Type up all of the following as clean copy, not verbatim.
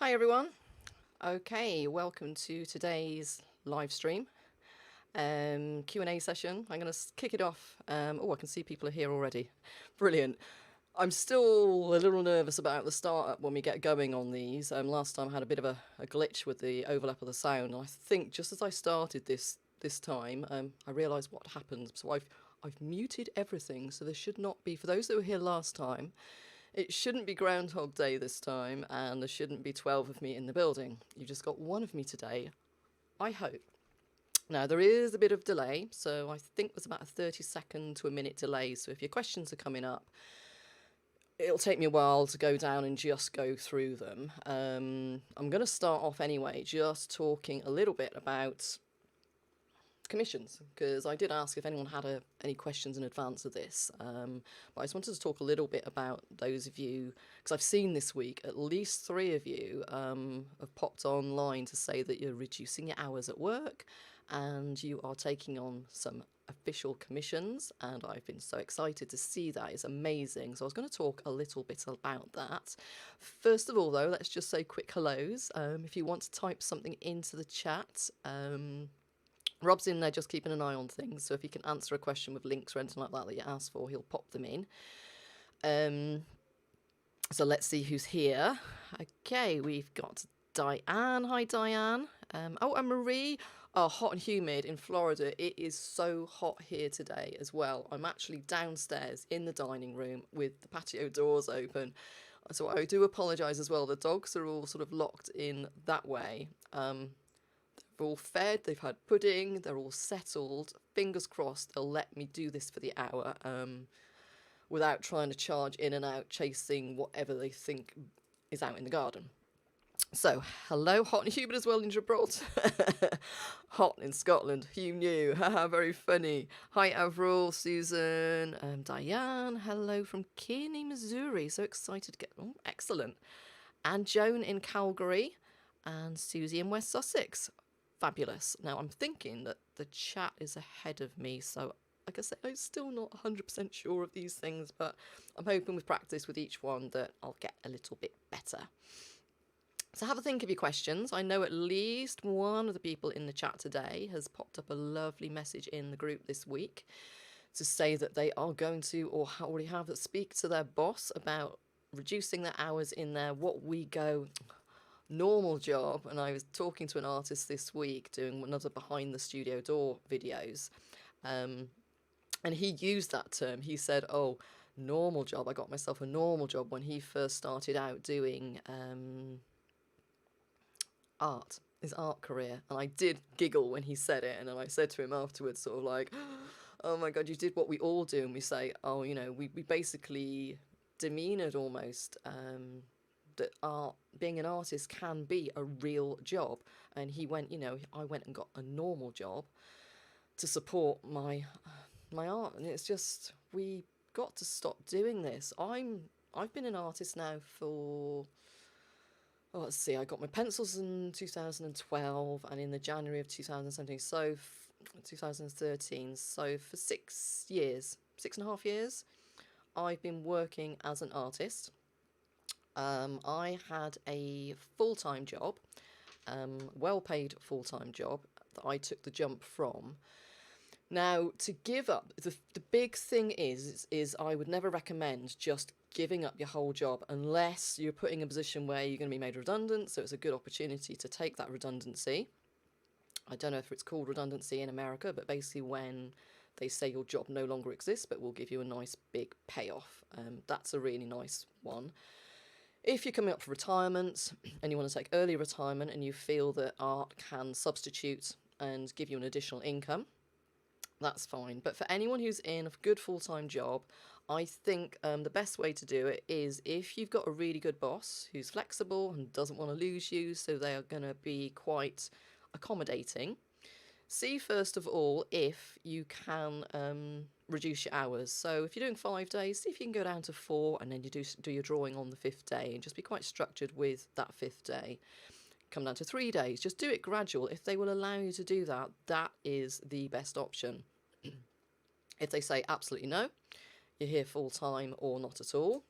Hi everyone. Okay, welcome to today's live stream Q&A session. I'm going to kick it off. I can see people are here already. Brilliant. I'm still a little nervous about the startup when we get going on these. Last time I had a bit of a glitch with the overlap of the sound. And I think just as I started this time, I realised what happened. So I've muted everything. So there should not be, for those that were here last time, it shouldn't be Groundhog Day this time, and there shouldn't be 12 of me in the building. You just got one of me today, I hope. Now, there is a bit of delay, so I think there's about a 30-second to a minute delay. So if your questions are coming up, it'll take me a while to go down and just go through them. I'm going to start off anyway, just talking a little bit about commissions, because I did ask if anyone had any questions in advance of this, but I just wanted to talk a little bit about those of you, because I've seen this week at least 3 of you have popped online to say that you're reducing your hours at work and you are taking on some official commissions, and I've been so excited to see that. It's amazing. So I was going to talk a little bit about that. First of all, though, let's just say quick hellos. If you want to type something into the chat, Rob's in there just keeping an eye on things, so if he can answer a question with links or anything like that that you asked for, he'll pop them in. So let's see who's here. Okay, we've got Diane. Hi, Diane. And Marie. Oh, hot and humid in Florida. It is so hot here today as well. I'm actually downstairs in the dining room with the patio doors open. So I do apologise as well. The dogs are all sort of locked in that way. They're all fed, they've had pudding, they're all settled. Fingers crossed they'll let me do this for the hour without trying to charge in and out, chasing whatever they think is out in the garden. So, hello, hot and humid as well in Gibraltar. Hot in Scotland, who knew? Haha, very funny. Hi, Avril, Susan, Diane, hello from Kearney, Missouri. So excited to get, excellent. And Joan in Calgary, and Susie in West Sussex. Fabulous. Now, I'm thinking that the chat is ahead of me, so like I say, I'm still not 100% sure of these things, but I'm hoping with practice with each one that I'll get a little bit better. So have a think of your questions. I know at least one of the people in the chat today has popped up a lovely message in the group this week to say that they are going to, or already have, that speak to their boss about reducing their hours in their what we go normal job. And I was talking to an artist this week doing another behind the studio door videos, and he used that term. He said, oh, normal job, I got myself a normal job when he first started out doing his art career. And I did giggle when he said it, and then I said to him afterwards, sort of like, oh my god, you did what we all do. And we say, oh, you know, we basically demean it almost, that art, being an artist can be a real job. And he went, you know, I went and got a normal job to support my art. And it's just, we got to stop doing this. I've been an artist now for, let's see, I got my pencils in 2012, and in the January of 2017, so 2013, so for 6 years, 6.5 years, I've been working as an artist. I had a full-time job, well-paid full-time job that I took the jump from. Now, to give up, the big thing is I would never recommend just giving up your whole job unless you're put in a position where you're going to be made redundant, so it's a good opportunity to take that redundancy. I don't know if it's called redundancy in America, but basically when they say your job no longer exists, but will give you a nice big payoff. That's a really nice one. If you're coming up for retirement and you want to take early retirement and you feel that art can substitute and give you an additional income, that's fine. But for anyone who's in a good full-time job, I think the best way to do it is if you've got a really good boss who's flexible and doesn't want to lose you, so they are going to be quite accommodating. See first of all if you can reduce your hours. So if you're doing 5 days, see if you can go down to 4, and then you do your drawing on the 5th day, and just be quite structured with that 5th day. Come down to 3 days, just do it gradual. If they will allow you to do that, that is the best option. If they say absolutely no, you're here full time or not at all,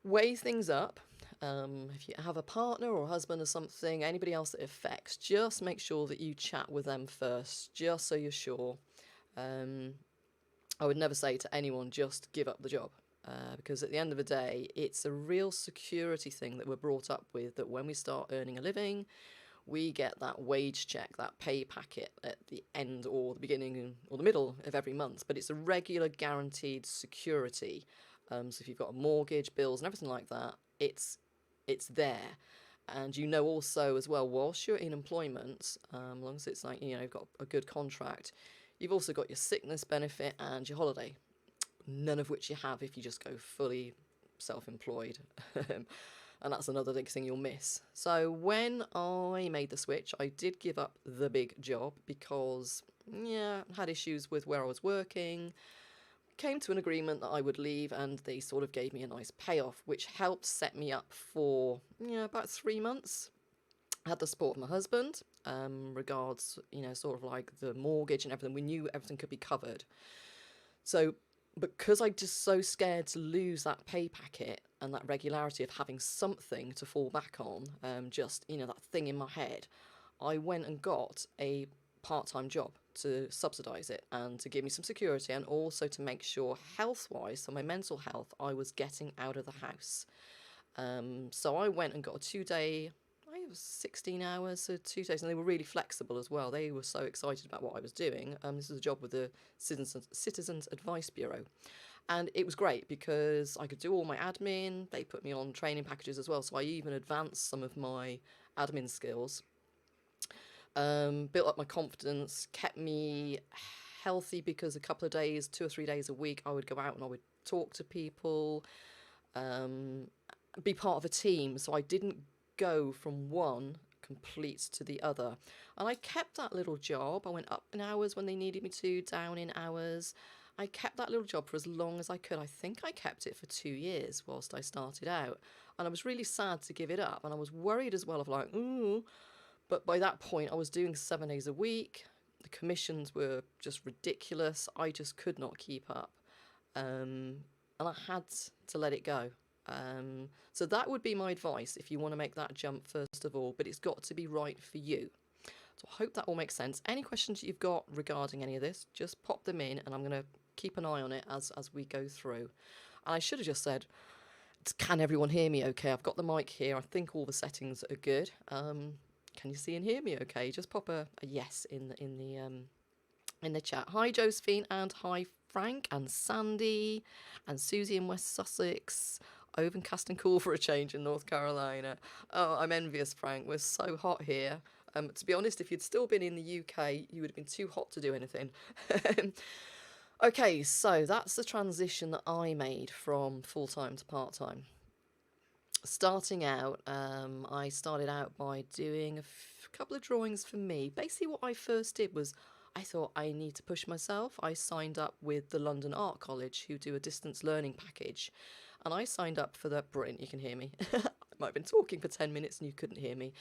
weigh things up. If you have a partner or a husband or something, anybody else that it affects, just make sure that you chat with them first, just so you're sure. Um, I would never say to anyone, just give up the job. Because at the end of the day, it's a real security thing that we're brought up with, that when we start earning a living, we get that wage check, that pay packet at the end or the beginning or the middle of every month. But it's a regular guaranteed security. So if you've got a mortgage, bills and everything like that, it's there. And you know also as well, whilst you're in employment, as long as it's like, you've got a good contract, you've also got your sickness benefit and your holiday, none of which you have if you just go fully self-employed. And that's another big thing you'll miss. So when I made the switch, I did give up the big job because, I had issues with where I was working. Came to an agreement that I would leave, and they sort of gave me a nice payoff, which helped set me up for about 3 months. I had the support of my husband, regards sort of like the mortgage and everything. We knew everything could be covered. So because I'm just so scared to lose that pay packet and that regularity of having something to fall back on, that thing in my head, I went and got a part-time job to subsidise it and to give me some security, and also to make sure health-wise, so my mental health, I was getting out of the house. So I went and got a 2-day, I think it was 16 hours, so 2 days, and they were really flexible as well. They were so excited about what I was doing. This was a job with the Citizens Advice Bureau. And it was great because I could do all my admin. They put me on training packages as well, so I even advanced some of my admin skills. Built up my confidence, kept me healthy, because a couple of days, 2 or 3 days a week, I would go out and I would talk to people, be part of a team. So I didn't go from one complete to the other. And I kept that little job. I went up in hours when they needed me to, down in hours. I kept that little job for as long as I could. I think I kept it for 2 years whilst I started out. And I was really sad to give it up. And I was worried as well of like, ooh. But by that point, I was doing 7 days a week. The commissions were just ridiculous. I just could not keep up. And I had to let it go. So that would be my advice if you want to make that jump first of all. But it's got to be right for you. So I hope that all makes sense. Any questions you've got regarding any of this, just pop them in, and I'm going to keep an eye on it as we go through. And I should have just said, can everyone hear me okay? I've got the mic here. I think all the settings are good. Can you see and hear me okay? Just pop a yes in the chat. Hi Josephine, and hi Frank and Sandy and Susie in West Sussex. Overcast and cool for a change in North Carolina. Oh, I'm envious, Frank. We're so hot here. To be honest, if you'd still been in the UK, you would have been too hot to do anything. Okay, so that's the transition that I made from full-time to part-time. Starting out, I started out by doing a couple of drawings for me. Basically what I first did was, I thought I need to push myself. I signed up with the London Art College, who do a distance learning package. And I signed up for that. Brilliant, you can hear me. I might have been talking for 10 minutes and you couldn't hear me.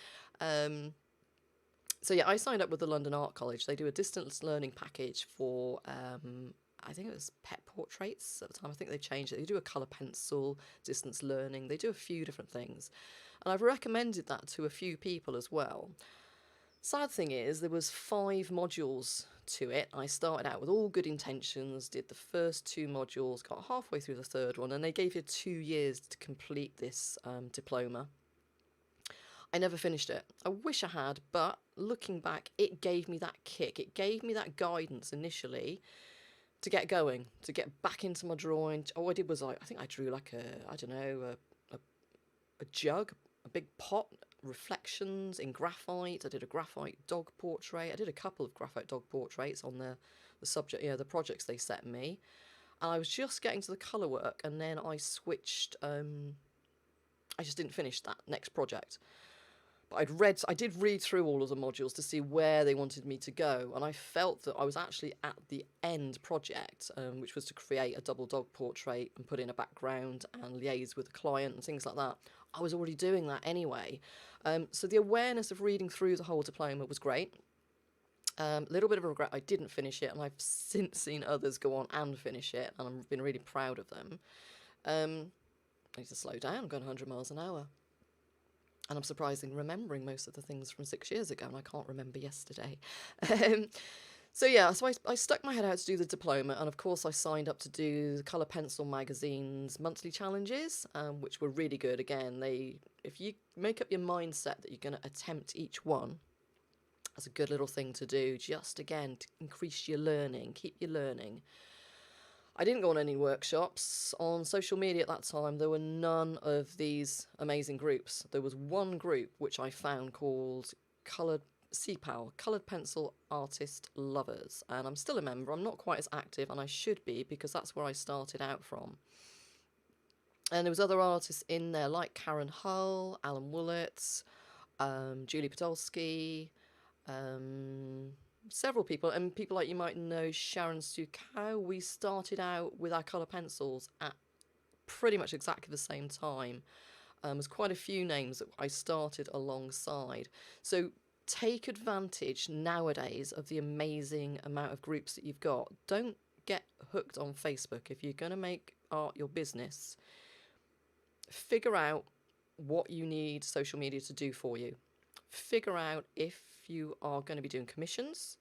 So yeah, I signed up with the London Art College. They do a distance learning package for, I think it was pet portraits at the time. I think they've changed it. They do a colour pencil, distance learning. They do a few different things. And I've recommended that to a few people as well. Sad thing is, there was 5 modules to it. I started out with all good intentions, did the first 2 modules, got halfway through the third one, and they gave you 2 years to complete this diploma. I never finished it. I wish I had, but looking back, it gave me that kick. It gave me that guidance initially to get going, to get back into my drawing. All I did was, I think I drew like a jug, a big pot, reflections in graphite. I did a graphite dog portrait. I did a couple of graphite dog portraits on the subject, the projects they set me. And I was just getting to the colour work, and then I switched. I just didn't finish that next project. But I did read through all of the modules to see where they wanted me to go, and I felt that I was actually at the end project, which was to create a double dog portrait and put in a background and liaise with the client and things like that. I was already doing that anyway. So the awareness of reading through the whole diploma was great. A little bit of a regret I didn't finish it, and I've since seen others go on and finish it, and I've been really proud of them. I need to slow down. I'm going 100 miles an hour. And I'm surprising remembering most of the things from 6 years ago, and I can't remember yesterday. Um, so yeah, so I stuck my head out to do the diploma, and of course I signed up to do the Colour Pencil magazine's monthly challenges, which were really good. Again, if you make up your mindset that you're going to attempt each one, that's a good little thing to do, just again to increase your learning, keep your learning. I didn't go on any workshops. On social media at that time, there were none of these amazing groups. There was one group which I found called CPAL, Coloured Pencil Artist Lovers, and I'm still a member. I'm not quite as active, and I should be, because that's where I started out from. And there was other artists in there like Karen Hull, Alan Woolett, Julie Podolsky, several people, and people like you might know Sharon Sukow. We started out with our colour pencils at pretty much exactly the same time. There's quite a few names that I started alongside. So take advantage nowadays of the amazing amount of groups that you've got. Don't get hooked on Facebook. If you're going to make art your business, figure out what you need social media to do for you. Figure out if you are going to be doing commissions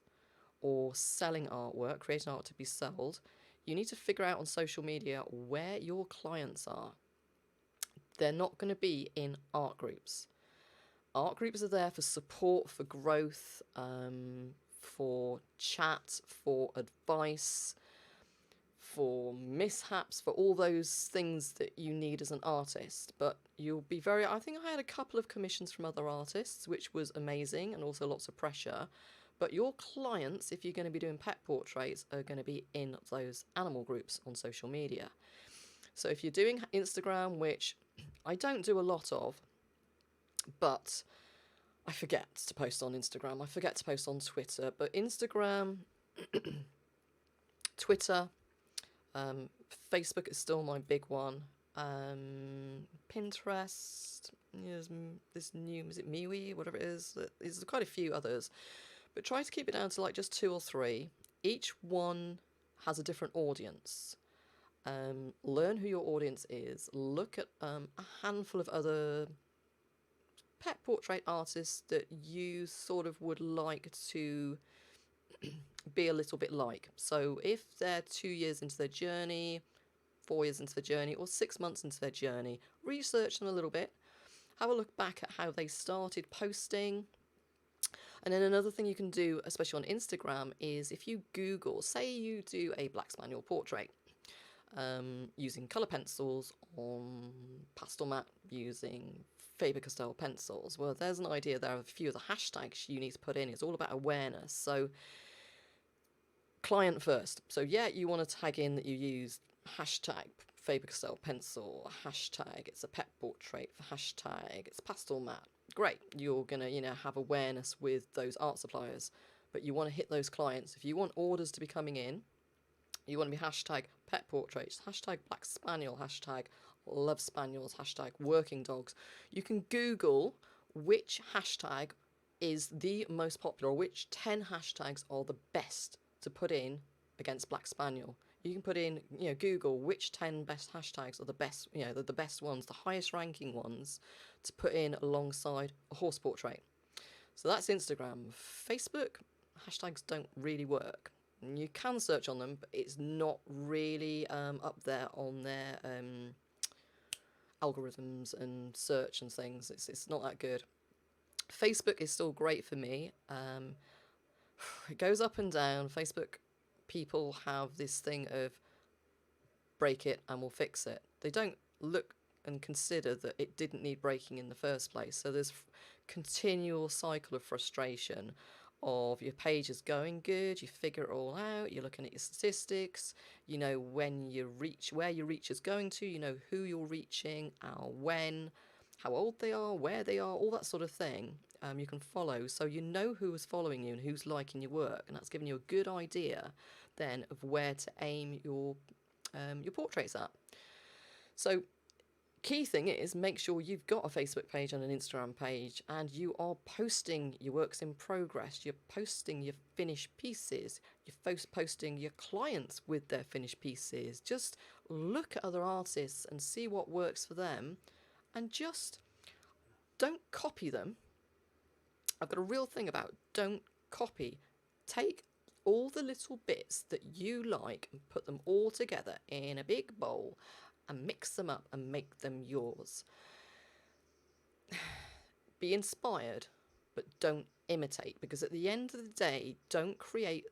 or selling artwork, creating art to be sold. You need to figure out on social media where your clients are. They're not going to be in art groups. Art groups are there for support, for growth, for chat, for advice, for mishaps, for all those things that you need as an artist. But you'll be I think I had a couple of commissions from other artists, which was amazing, and also lots of pressure. But your clients, if you're going to be doing pet portraits, are going to be in those animal groups on social media. So if you're doing Instagram, which I don't do a lot of, but I forget to post on Instagram, I forget to post on Twitter, but Instagram, Twitter, Facebook is still my big one. Pinterest, is it MeWe, whatever it is. There's quite a few others, but try to keep it down to like just 2 or 3. Each one has a different audience. Learn who your audience is. Look at a handful of other pet portrait artists that you sort of would like to be a little bit like. So if they're 2 years into their journey, 4 years into their journey, or 6 months into their journey, research them a little bit. Have a look back at how they started posting. And then another thing you can do, especially on Instagram, is if you Google, say you do a Black Spaniel portrait, using colour pencils on pastel mat, using Faber-Castell pencils. Well, there's an idea there of a few of the hashtags you need to put in. It's all about awareness. So client first. So yeah, you want to tag in that you use hashtag Faber-Castell pencil, hashtag it's a pet portrait, hashtag it's pastel mat. Great, you're gonna have awareness with those art suppliers, but you want to hit those clients. If you want orders to be coming in, you want to be hashtag pet portraits, hashtag Black Spaniel, hashtag love spaniels, hashtag working dogs. You can Google which hashtag is the most popular, or which 10 hashtags are the best to put in against Black Spaniel. You can put in, Google which 10 best hashtags are the best, the best ones, the highest ranking ones to put in alongside a horse portrait. So that's Instagram. Facebook, hashtags don't really work. You can search on them, but it's not really up there on their algorithms and search and things. It's not that good. Facebook is still great for me. It goes up and down. Facebook people have this thing of break it and we'll fix it. They don't look and consider that it didn't need breaking in the first place. So there's continual cycle of frustration of your page is going good, you figure it all out, you're looking at your statistics, you know when you reach, where your reach is going to, you know who you're reaching, when, how old they are, where they are, all that sort of thing. You can follow, so you know who is following you and who's liking your work, and that's giving you a good idea then of where to aim your portraits at. So key thing is make sure you've got a Facebook page and an Instagram page, and you are posting your works in progress, you're posting your finished pieces, you're posting your clients with their finished pieces. Just look at other artists and see what works for them, and just don't copy them. I've got a real thing about don't copy. Take all the little bits that you like and put them all together in a big bowl and mix them up and make them yours. Be inspired, but don't imitate, because at the end of the day, don't create.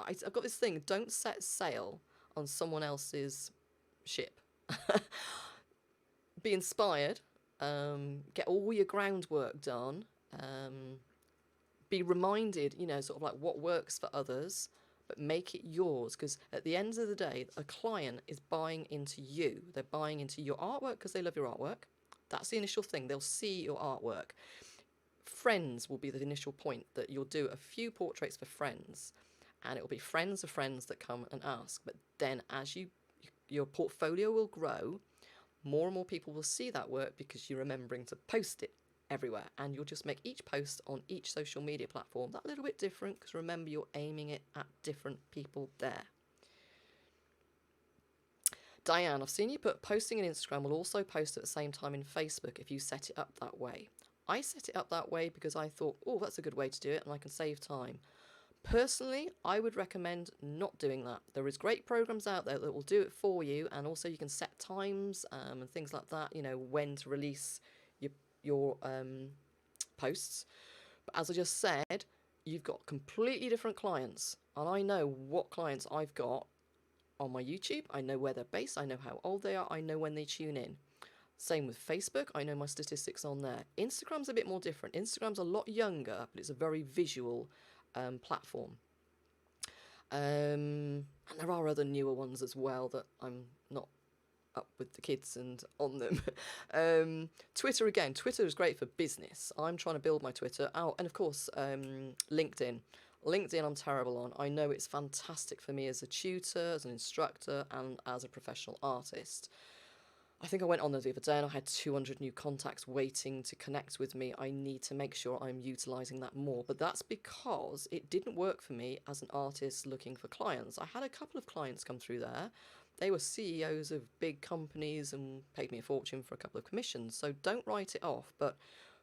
I've got this thing, don't set sail on someone else's ship. Be inspired, get all your groundwork done, be reminded, sort of like what works for others, but make it yours, because at the end of the day, a client is buying into you. They're buying into your artwork because they love your artwork. That's the initial thing. They'll see your artwork. Friends will be the initial point, that you'll do a few portraits for friends, and it will be friends of friends that come and ask. But then as your portfolio will grow, more and more people will see that work because you're remembering to post it everywhere, and you'll just make each post on each social media platform that little bit different, because remember, you're aiming it at different people there. Diane, I've seen you put posting in Instagram will also post at the same time in Facebook if you set it up that way. I set it up that way because I thought, oh, that's a good way to do it and I can save time. Personally, I would recommend not doing that. There is great programs out there that will do it for you, and also you can set times and things like that, when to release your posts. But as I just said, you've got completely different clients, and I know what clients I've got on my YouTube. I know where they're based, I know how old they are, I know when they tune in. Same with Facebook, I know my statistics on there. Instagram's a bit more different. Instagram's a lot younger, but it's a very visual platform. And there are other newer ones as well that I'm not up with the kids and on them. Twitter, again, Twitter is great for business. I'm trying to build my Twitter. Oh, and of course, LinkedIn. LinkedIn I'm terrible on. I know it's fantastic for me as a tutor, as an instructor, and as a professional artist. I think I went on there the other day and I had 200 new contacts waiting to connect with me. I need to make sure I'm utilising that more. But that's because it didn't work for me as an artist looking for clients. I had a couple of clients come through there. They were CEOs of big companies and paid me a fortune for a couple of commissions. So don't write it off. But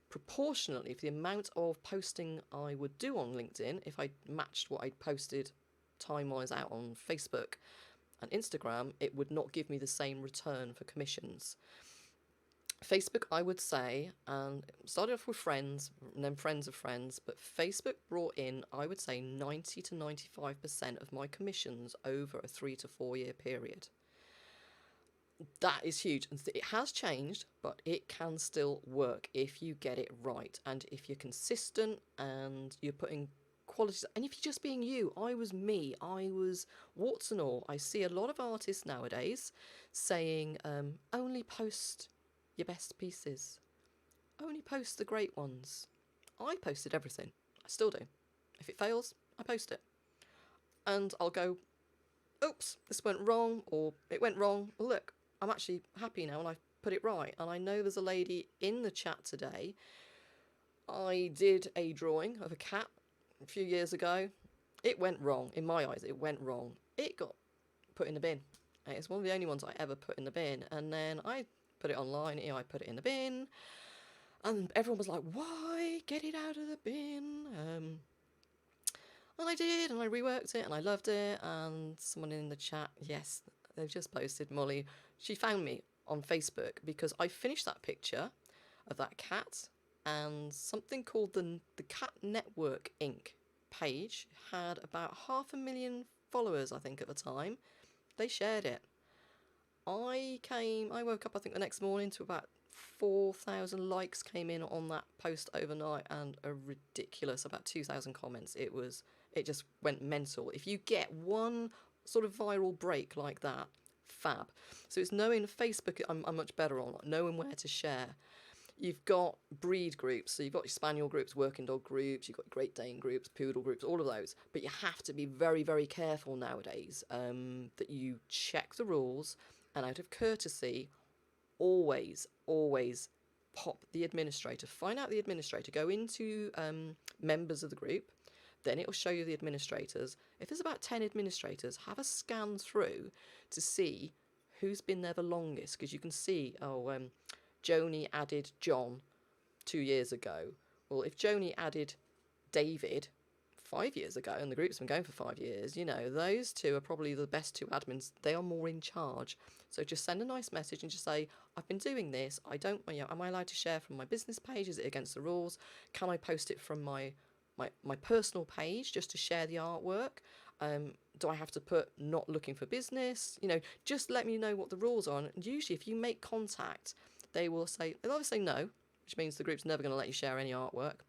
proportionately, for the amount of posting I would do on LinkedIn, if I matched what I'd posted time-wise out on Facebook and Instagram, it would not give me the same return for commissions. Facebook, I would say, and started off with friends and then friends of friends, but Facebook brought in, I would say, 90 to 95% of my commissions over a 3 to 4 year period. That is huge. It has changed, but it can still work if you get it right, and if you're consistent and you're putting qualities, and if you're just being you. I was me. I was warts and all. I see a lot of artists nowadays saying, only post your best pieces. Only post the great ones. I posted everything. I still do. If it fails, I post it. And I'll go, oops, this went wrong, or it went wrong. Well, look, I'm actually happy now and I've put it right. And I know there's a lady in the chat today. I did a drawing of a cat a few years ago. It went wrong. In my eyes, it went wrong. It got put in the bin. It's one of the only ones I ever put in the bin. And then I put it online. I put it in the bin. And everyone was like, why? Get it out of the bin. And I did. And I reworked it. And I loved it. And someone in the chat, yes, they've just posted, Molly. She found me on Facebook because I finished that picture of that cat. And something called the Cat Network Inc. page had about 500,000 followers, I think, at the time. They shared it. I woke up, I think, the next morning to about 4,000 likes came in on that post overnight, and a ridiculous about 2,000 comments. It just went mental. If you get one sort of viral break like that, fab. So it's knowing Facebook, I'm much better on, knowing where to share. You've got breed groups, so you've got your spaniel groups, working dog groups, you've got Great Dane groups, poodle groups, all of those. But you have to be very, very careful nowadays that you check the rules, and out of courtesy, always pop the administrator, find out the administrator, go into members of the group, then it'll show you the administrators. If there's about 10 administrators, have a scan through to see who's been there the longest, because you can see, Joni added John 2 years ago. Well, if Joni added David 5 years ago and the group's been going for 5 years, you know, those two are probably the best two admins. They are more in charge. So just send a nice message and just say, I've been doing this. I don't, you know, am I allowed to share from my business page? Is it against the rules? Can I post it from my personal page just to share the artwork? Do I have to put not looking for business? You know, just let me know what the rules are. And usually if you make contact, they'll either say no, which means the group's never going to let you share any artwork,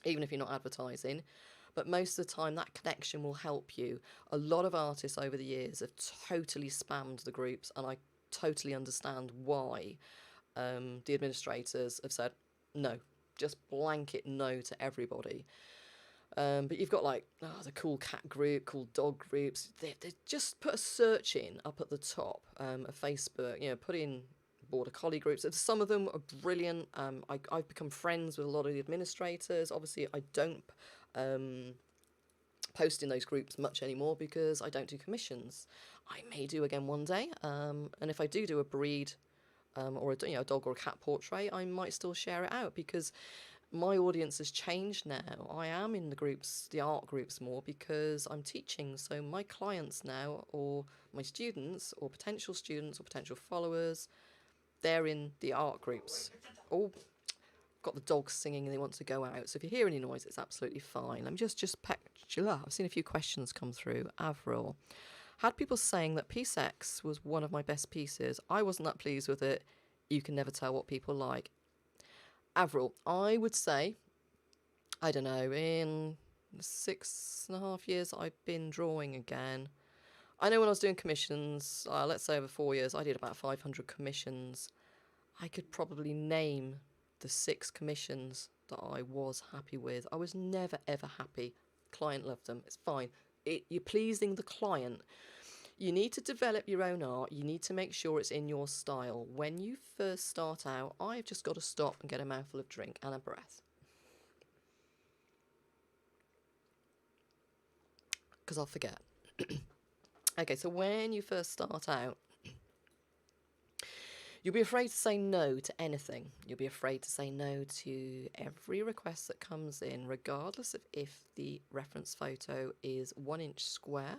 even if you're not advertising. But most of the time that connection will help you. A lot of artists over the years have totally spammed the groups, and I totally understand why the administrators have said no, just blanket no to everybody. But you've got like the cool cat group, cool dog groups. They just put a search in up at the top of Facebook. You know, put in border collie groups. Some of them are brilliant. I've become friends with a lot of the administrators. Obviously, I don't post in those groups much anymore because I don't do commissions. I may do again one day, and if I do a breed or a dog or a cat portrait, I might still share it out because my audience has changed now. I am in the groups, the art groups more because I'm teaching. So my clients now, or my students, or potential followers, they're in the art groups. Oh, got the dogs singing and they want to go out. So if you hear any noise, it's absolutely fine. Let me just peck. I've seen a few questions come through. Avril. Had people saying that piece X was one of my best pieces. I wasn't that pleased with it. You can never tell what people like. Avril, I would say, I don't know, in 6.5 years I've been drawing again. I know when I was doing commissions, let's say over 4 years, I did about 500 commissions. I could probably name the 6 commissions that I was happy with. I was never ever happy. Client loved them. It's fine. You're pleasing the client. You need to develop your own art. You need to make sure it's in your style. When you first start out, I've just got to stop and get a mouthful of drink and a breath. Because I'll forget. Okay, so when you first start out, you'll be afraid to say no to anything. You'll be afraid to say no to every request that comes in, regardless of if the reference photo is 1 inch square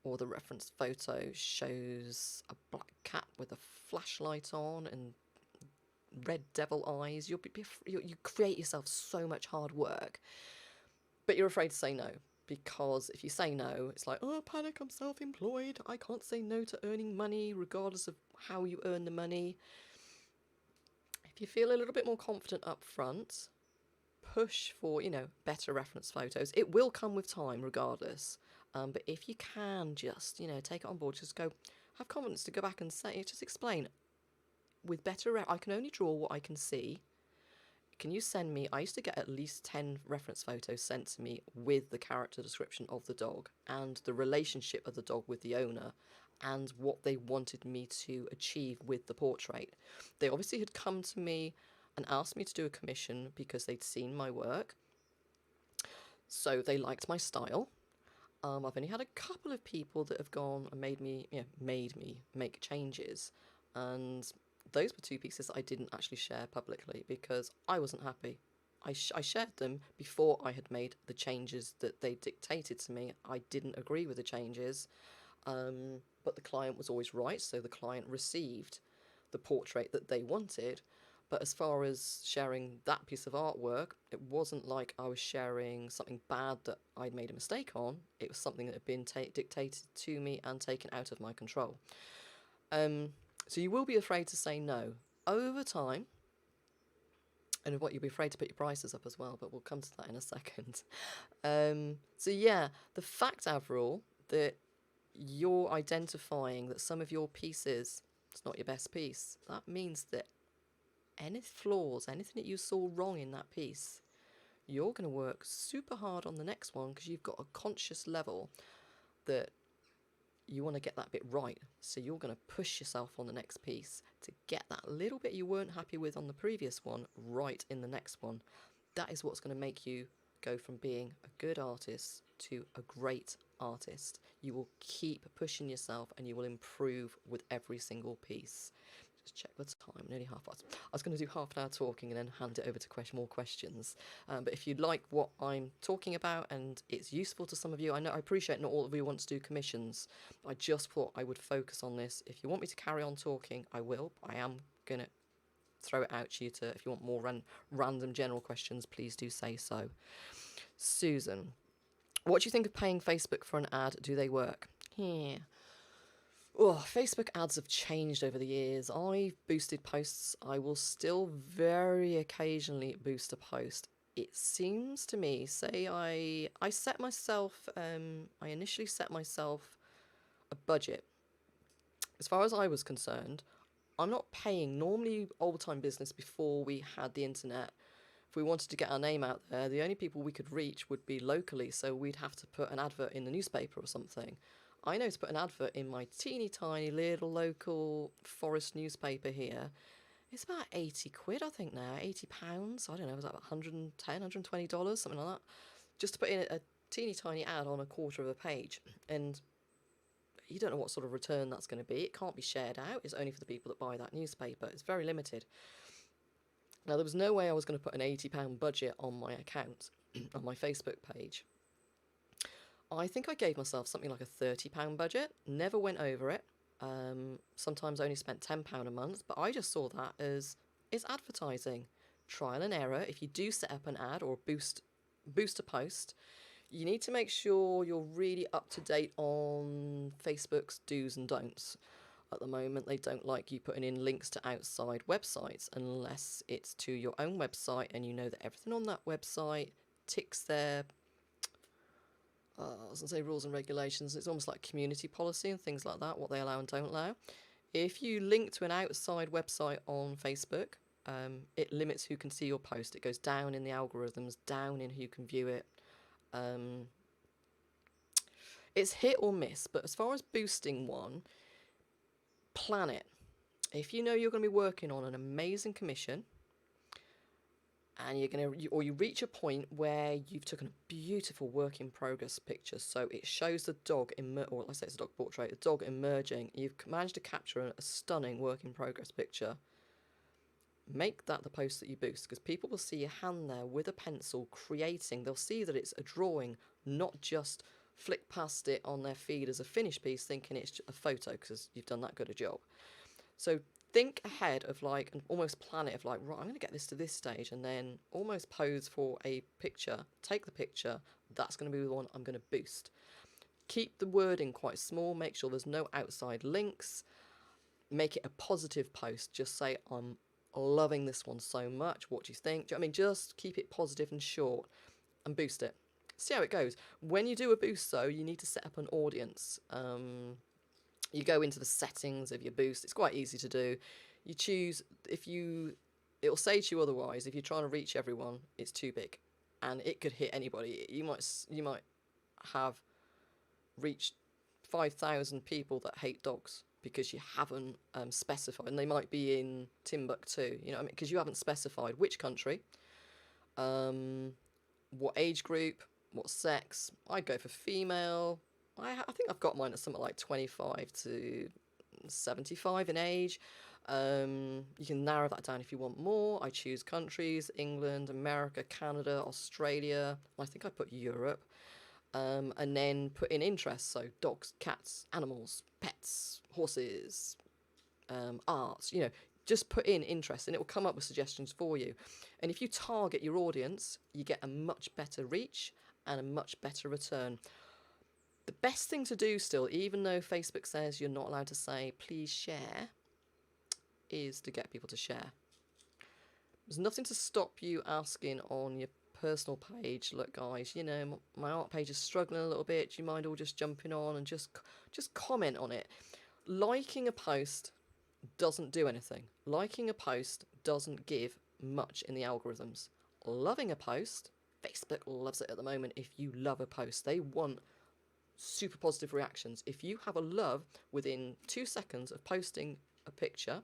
or the reference photo shows a black cat with a flashlight on and red devil eyes. You create yourself so much hard work, but you're afraid to say no. Because if you say no, it's like, oh, panic, I'm self-employed. I can't say no to earning money, regardless of how you earn the money. If you feel a little bit more confident up front, push for, better reference photos. It will come with time, regardless. But if you can just, take it on board, just go, have confidence to go back and say, just explain. With better, I can only draw what I can see. Can you send me, I used to get at least 10 reference photos sent to me with the character description of the dog and the relationship of the dog with the owner and what they wanted me to achieve with the portrait. They obviously had come to me and asked me to do a commission because they'd seen my work. So they liked my style. I've only had a couple of people that have gone and made me make changes, and those were 2 pieces that I didn't actually share publicly because I wasn't happy. I shared them before I had made the changes that they dictated to me. I didn't agree with the changes, but the client was always right, so the client received the portrait that they wanted. But as far as sharing that piece of artwork, it wasn't like I was sharing something bad that I'd made a mistake on. It was something that had been dictated to me and taken out of my control. So you will be afraid to say no. Over time, and what you'll be afraid to put your prices up as well, but we'll come to that in a second. So yeah, the fact, Avril, that you're identifying that some of your pieces, it's not your best piece, that means that any flaws, anything that you saw wrong in that piece, you're going to work super hard on the next one because you've got a conscious level that you want to get that bit right. So you're going to push yourself on the next piece to get that little bit you weren't happy with on the previous one right in the next one. That is what's going to make you go from being a good artist to a great artist. You will keep pushing yourself and you will improve with every single piece. check the time, nearly half past. I was going to do half an hour talking and then hand it over to more questions. But if you like what I'm talking about and it's useful to some of you, I appreciate not all of you want to do commissions, but I just thought I would focus on this. If you want me to carry on talking, I will. I am going to throw it out to you if you want more random general questions, please do say so. Susan, what do you think of paying Facebook for an ad? Do they work? Yeah. Oh, Facebook ads have changed over the years. I've boosted posts. I will still very occasionally boost a post. It seems to me, say I set myself, I initially set myself a budget. As far as I was concerned, I'm not paying. Normally, old-time business, before we had the internet, if we wanted to get our name out there, the only people we could reach would be locally, so we'd have to put an advert in the newspaper or something. I know to put an advert in my teeny tiny little local forest newspaper here, it's about 80 quid, I think now, £80. I don't know, was that about $110, $120, something like that? Just to put in a teeny tiny ad on a quarter of a page. And you don't know what sort of return that's going to be. It can't be shared out. It's only for the people that buy that newspaper. It's very limited. Now, there was no way I was going to put an £80 budget on my account, on my Facebook page. I think I gave myself something like a £30 budget, never went over it. Sometimes I only spent £10 a month, but I just saw that as it's advertising. Trial and error. If you do set up an ad or boost a post, you need to make sure you're really up to date on Facebook's do's and don'ts. At the moment, they don't like you putting in links to outside websites unless it's to your own website and you know that everything on that website ticks their I was going to say rules and regulations. It's almost like community policy and things like that, what they allow and don't allow. If you link to an outside website on Facebook, it limits who can see your post. It goes down in the algorithms, down in who can view it. It's hit or miss, but as far as boosting one, plan it. If you know you're going to be working on an amazing commission, and you reach a point where you've taken a beautiful work in progress picture, so it shows the dog or let's say it's a dog portrait, the dog emerging. You've managed to capture a stunning work in progress picture. Make that the post that you boost, because people will see your hand there with a pencil creating. They'll see that it's a drawing, not just flick past it on their feed as a finished piece, thinking it's a photo because you've done that good a job. So think ahead of and almost plan it of right, I'm going to get this to this stage, and then almost pose for a picture, take the picture, that's going to be the one I'm going to boost. Keep the wording quite small, make sure there's no outside links, make it a positive post, just say, I'm loving this one so much, what do you think? Do you know what I mean? Just keep it positive and short and boost it. See how it goes. When you do a boost though, you need to set up an audience. You go into the settings of your boost. It's quite easy to do. You choose, it'll say to you otherwise, if you're trying to reach everyone, it's too big. And it could hit anybody. You might have reached 5,000 people that hate dogs because you haven't specified. And they might be in Timbuktu, you know what I mean? Because you haven't specified which country, what age group, what sex. I'd go for female. I think I've got mine at something like 25 to 75 in age. You can narrow that down if you want more. I choose countries: England, America, Canada, Australia. I think I put Europe. And then put in interests, so dogs, cats, animals, pets, horses, arts, just put in interest and it will come up with suggestions for you. And if you target your audience, you get a much better reach and a much better return. The best thing to do still, even though Facebook says you're not allowed to say, please share, is to get people to share. There's nothing to stop you asking on your personal page, look guys, my art page is struggling a little bit, do you mind all just jumping on and just comment on it? Liking a post doesn't do anything. Liking a post doesn't give much in the algorithms. Loving a post, Facebook loves it at the moment. If you love a post, they want super positive reactions. If you have a love within 2 seconds of posting a picture,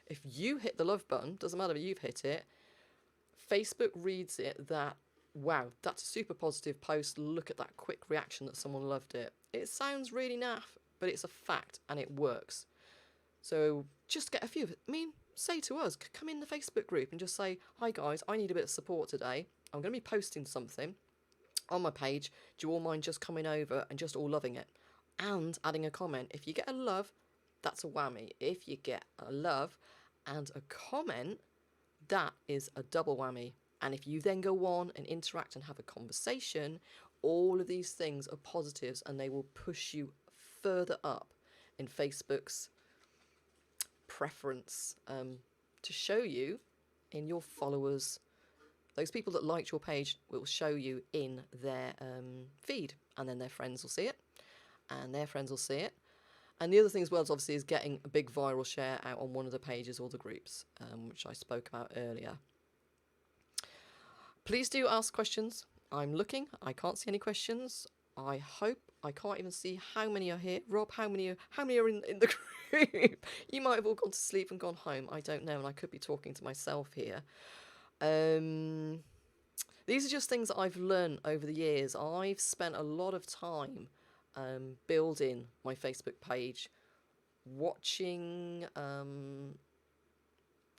if you hit the love button, doesn't matter if you've hit it, Facebook reads it that, wow, that's a super positive post, look at that quick reaction that someone loved it. It sounds really naff, but it's a fact and it works. So just get a few of it. I mean, say to us, come in the Facebook group and just say, hi guys, I need a bit of support today. I'm going to be posting something on my page. Do you all mind just coming over and just all loving it? And adding a comment. If you get a love, that's a whammy. If you get a love and a comment, that is a double whammy. And if you then go on and interact and have a conversation, all of these things are positives and they will push you further up in Facebook's preference, to show you in your followers. Those people that liked your page will show you in their feed, and then their friends will see it, and their friends will see it. And the other thing as well is obviously is getting a big viral share out on one of the pages or the groups, which I spoke about earlier. Please do ask questions. I'm looking. I can't see any questions. I hope. I can't even see how many are here. Rob, how many are in the group? You might have all gone to sleep and gone home. I don't know, and I could be talking to myself here. These are just things that I've learned over the years. I've spent a lot of time building my Facebook page, watching.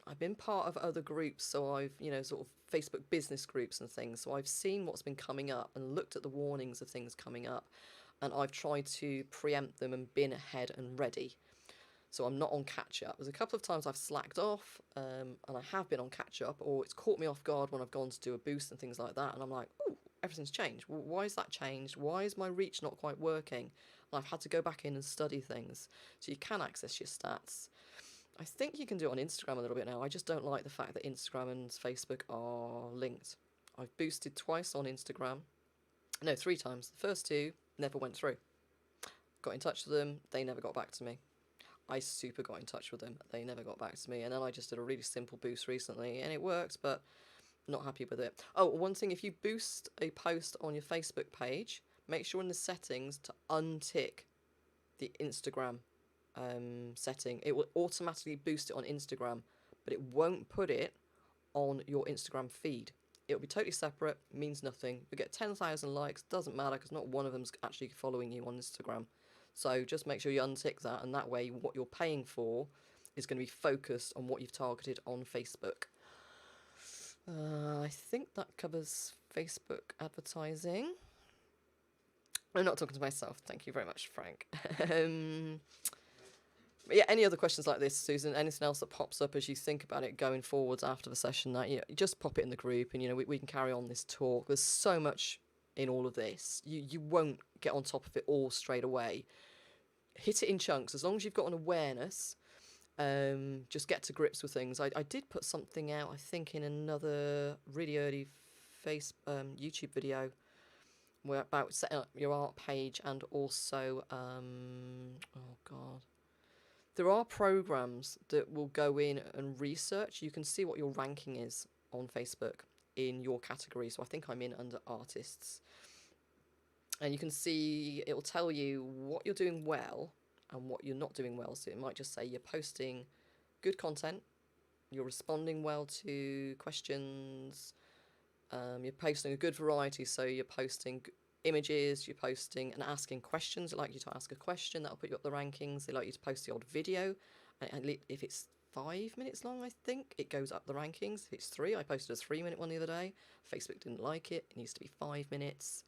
I've been part of other groups, so I've, sort of Facebook business groups and things. So I've seen what's been coming up and looked at the warnings of things coming up, and I've tried to preempt them and been ahead and ready. So I'm not on catch up. There's a couple of times I've slacked off, and I have been on catch up, or it's caught me off guard when I've gone to do a boost and things like that, and I'm like, oh, everything's changed. Why is that changed? Why is my reach not quite working? And I've had to go back in and study things. So you can access your stats. I think you can do it on Instagram a little bit now. I just don't like the fact that Instagram and Facebook are linked. I've boosted twice on Instagram. No, 3 times. The first 2 never went through. Got in touch with them. They never got back to me. I super got in touch with them. They never got back to me. And then I just did a really simple boost recently, and it works, but not happy with it. Oh, one thing, if you boost a post on your Facebook page, make sure in the settings to untick the Instagram setting. It will automatically boost it on Instagram, but it won't put it on your Instagram feed. It'll be totally separate, means nothing. You get 10,000 likes, doesn't matter, because not one of them's actually following you on Instagram. So just make sure you untick that, and that way what you're paying for is going to be focused on what you've targeted on Facebook. I think that covers Facebook advertising. I'm not talking to myself. Thank you very much, Frank. But yeah, any other questions like this, Susan? Anything else that pops up as you think about it going forwards after the session? That you just pop it in the group, and we can carry on this talk. There's so much in all of this. You won't get on top of it all straight away. Hit it in chunks. As long as you've got an awareness, just get to grips with things. I did put something out, I think, in another really early YouTube video about setting up your art page, and also, oh God. There are programs that will go in and research. You can see what your ranking is on Facebook in your category. So I think I'm in under artists. And you can see, it will tell you what you're doing well and what you're not doing well. So it might just say you're posting good content, you're responding well to questions, you're posting a good variety. So you're posting images, you're posting and asking questions. They like you to ask a question, that'll put you up the rankings. They like you to post the odd video, and if it's 5 minutes long, I think it goes up the rankings. If it's 3, I posted a 3-minute one the other day. Facebook didn't like it. It needs to be 5 minutes.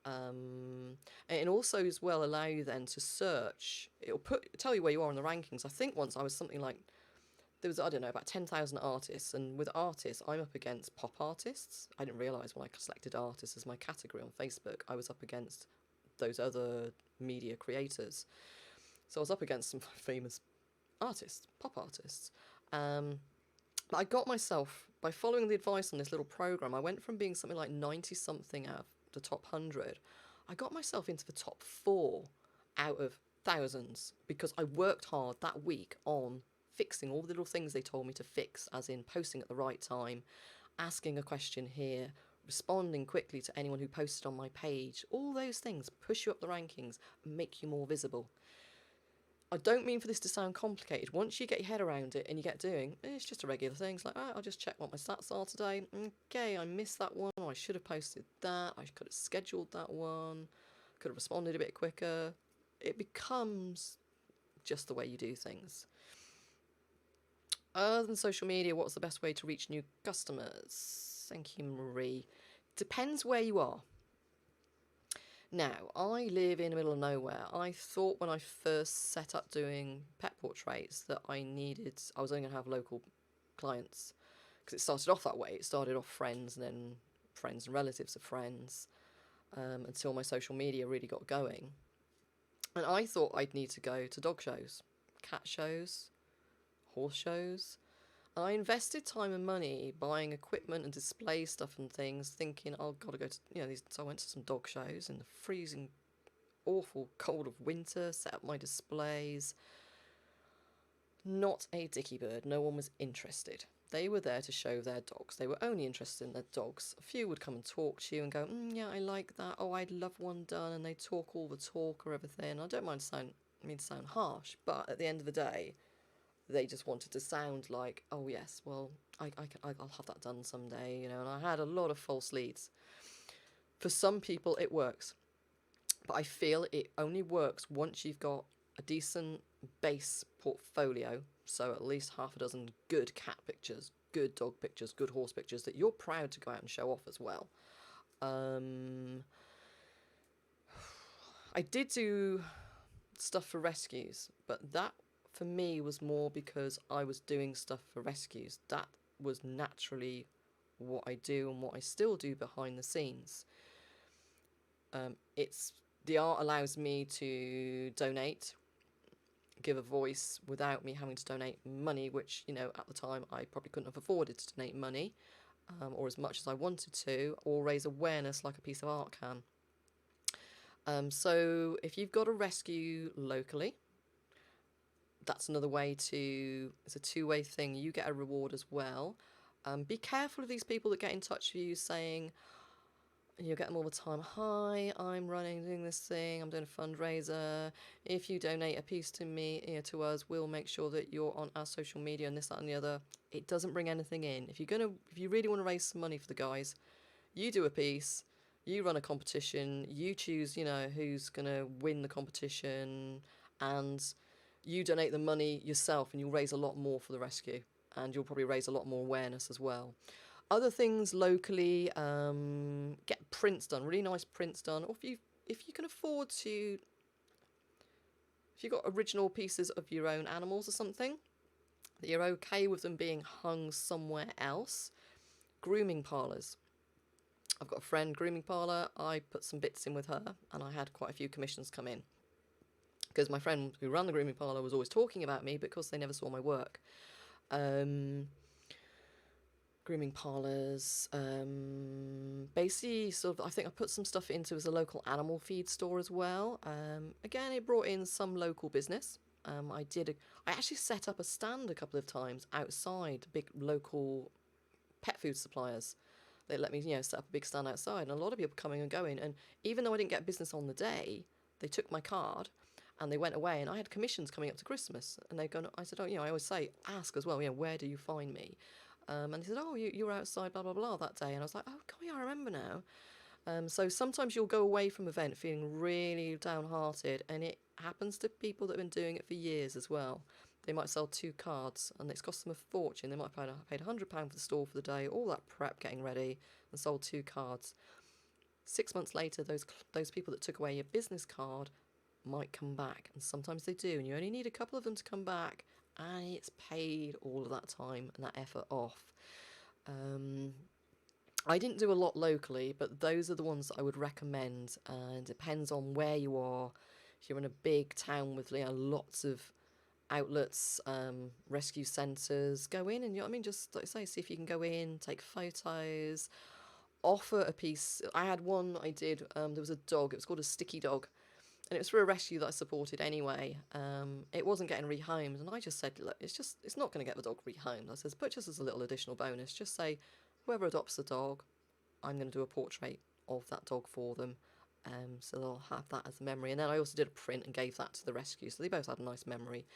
And it also as well allow you then to search. It'll tell you where you are in the rankings. I think once I was something like, there was, I don't know, about 10,000 artists, and with artists, I'm up against pop artists. I didn't realise when I selected artists as my category on Facebook, I was up against those other media creators. So I was up against some famous artists, pop artists. But I got myself, by following the advice on this little program, I went from being something like 90-something out of the top 100. I got myself into the top 4 out of thousands, because I worked hard that week on fixing all the little things they told me to fix, as in posting at the right time, asking a question here, responding quickly to anyone who posted on my page. All those things push you up the rankings and make you more visible. I don't mean for this to sound complicated. Once you get your head around it and you get doing, it's just a regular thing. It's like, oh, I'll just check what my stats are today. Okay, I missed that one. I should have posted that. I could have scheduled that one. Could have responded a bit quicker. It becomes just the way you do things. Other than social media, what's the best way to reach new customers? Thank you, Marie. Depends where you are. Now, I live in the middle of nowhere. I thought when I first set up doing pet portraits that I was only going to have local clients, because it started off that way. It started off friends and then friends and relatives of friends, until my social media really got going. And I thought I'd need to go to dog shows, cat shows, horse shows. I invested time and money buying equipment and display stuff and things, thinking, oh, I've got to go to, these. So I went to some dog shows in the freezing, awful cold of winter, set up my displays. Not a dicky bird. No one was interested. They were there to show their dogs. They were only interested in their dogs. A few would come and talk to you and go, yeah, I like that. Oh, I'd love one done. And they talk all the talk or everything. I don't mind sound harsh, but at the end of the day, they just wanted to sound like, oh yes, well, I'll have that done someday, and I had a lot of false leads. For some people, it works, but I feel it only works once you've got a decent base portfolio, so at least half a dozen good cat pictures, good dog pictures, good horse pictures that you're proud to go out and show off as well. I did do stuff for rescues, but that for me was more because I was doing stuff for rescues. That was naturally what I do and what I still do behind the scenes. The art allows me to donate, give a voice without me having to donate money, which, at the time I probably couldn't have afforded to donate money, or as much as I wanted to, or raise awareness like a piece of art can. So if you've got a rescue locally, that's another way it's a two-way thing. You get a reward as well. Be careful of these people that get in touch with you saying, you get them all the time, hi, I'm doing this thing, I'm doing a fundraiser. If you donate a piece to me, to us, we'll make sure that you're on our social media and this, that, and the other. It doesn't bring anything in. If you really want to raise some money for the guys, you do a piece, you run a competition, you choose, who's going to win the competition, and you donate the money yourself, and you'll raise a lot more for the rescue, and you'll probably raise a lot more awareness as well. Other things locally, get prints done, really nice prints done, or if you can afford to, if you've got original pieces of your own animals or something, that you're okay with them being hung somewhere else. Grooming parlours. I've got a friend, grooming parlour, I put some bits in with her, and I had quite a few commissions come in. Because my friend who ran the grooming parlour was always talking about me because they never saw my work. Grooming parlours, basically sort of, I think I put some stuff into as a local animal feed store as well. Again, it brought in some local business. I actually set up a stand a couple of times outside big local pet food suppliers. They let me, set up a big stand outside, and a lot of people coming and going. And even though I didn't get business on the day, they took my card and they went away, and I had commissions coming up to Christmas. And I said, I always say, ask as well, where do you find me? And they said, oh, you were outside, blah, blah, blah, that day. And I was like, oh, God, yeah, I remember now. So sometimes you'll go away from an event feeling really downhearted, and it happens to people that have been doing it for years as well. They might sell 2 cards, and it's cost them a fortune. They might have paid £100 for the store for the day, all that prep getting ready, and sold 2 cards. 6 months later, those people that took away your business card might come back, and sometimes they do, and you only need a couple of them to come back, and it's paid all of that time and that effort off. I didn't do a lot locally, but those are the ones that I would recommend. It depends on where you are. If you're in a big town with lots of outlets, rescue centres, go in and just like I say, see if you can go in, take photos, offer a piece. I had one I did. There was a dog. It was called a sticky dog. And it was for a rescue that I supported anyway. It wasn't getting rehomed, and I just said, look, it's not going to get the dog rehomed. I says, but just as a little additional bonus, just say, whoever adopts the dog, I'm going to do a portrait of that dog for them. So they'll have that as a memory. And then I also did a print and gave that to the rescue, so they both had a nice memory.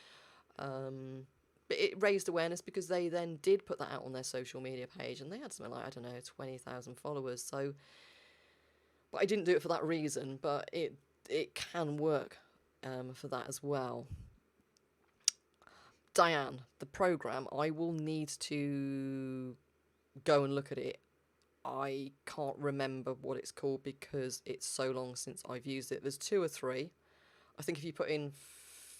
But it raised awareness because they then did put that out on their social media page, and they had something like, 20,000 followers. So, but I didn't do it for that reason, but it can work for that as well. Diane, the program, I will need to go and look at it. I can't remember what it's called because it's so long since I've used it. There's 2 or 3. I think if you put in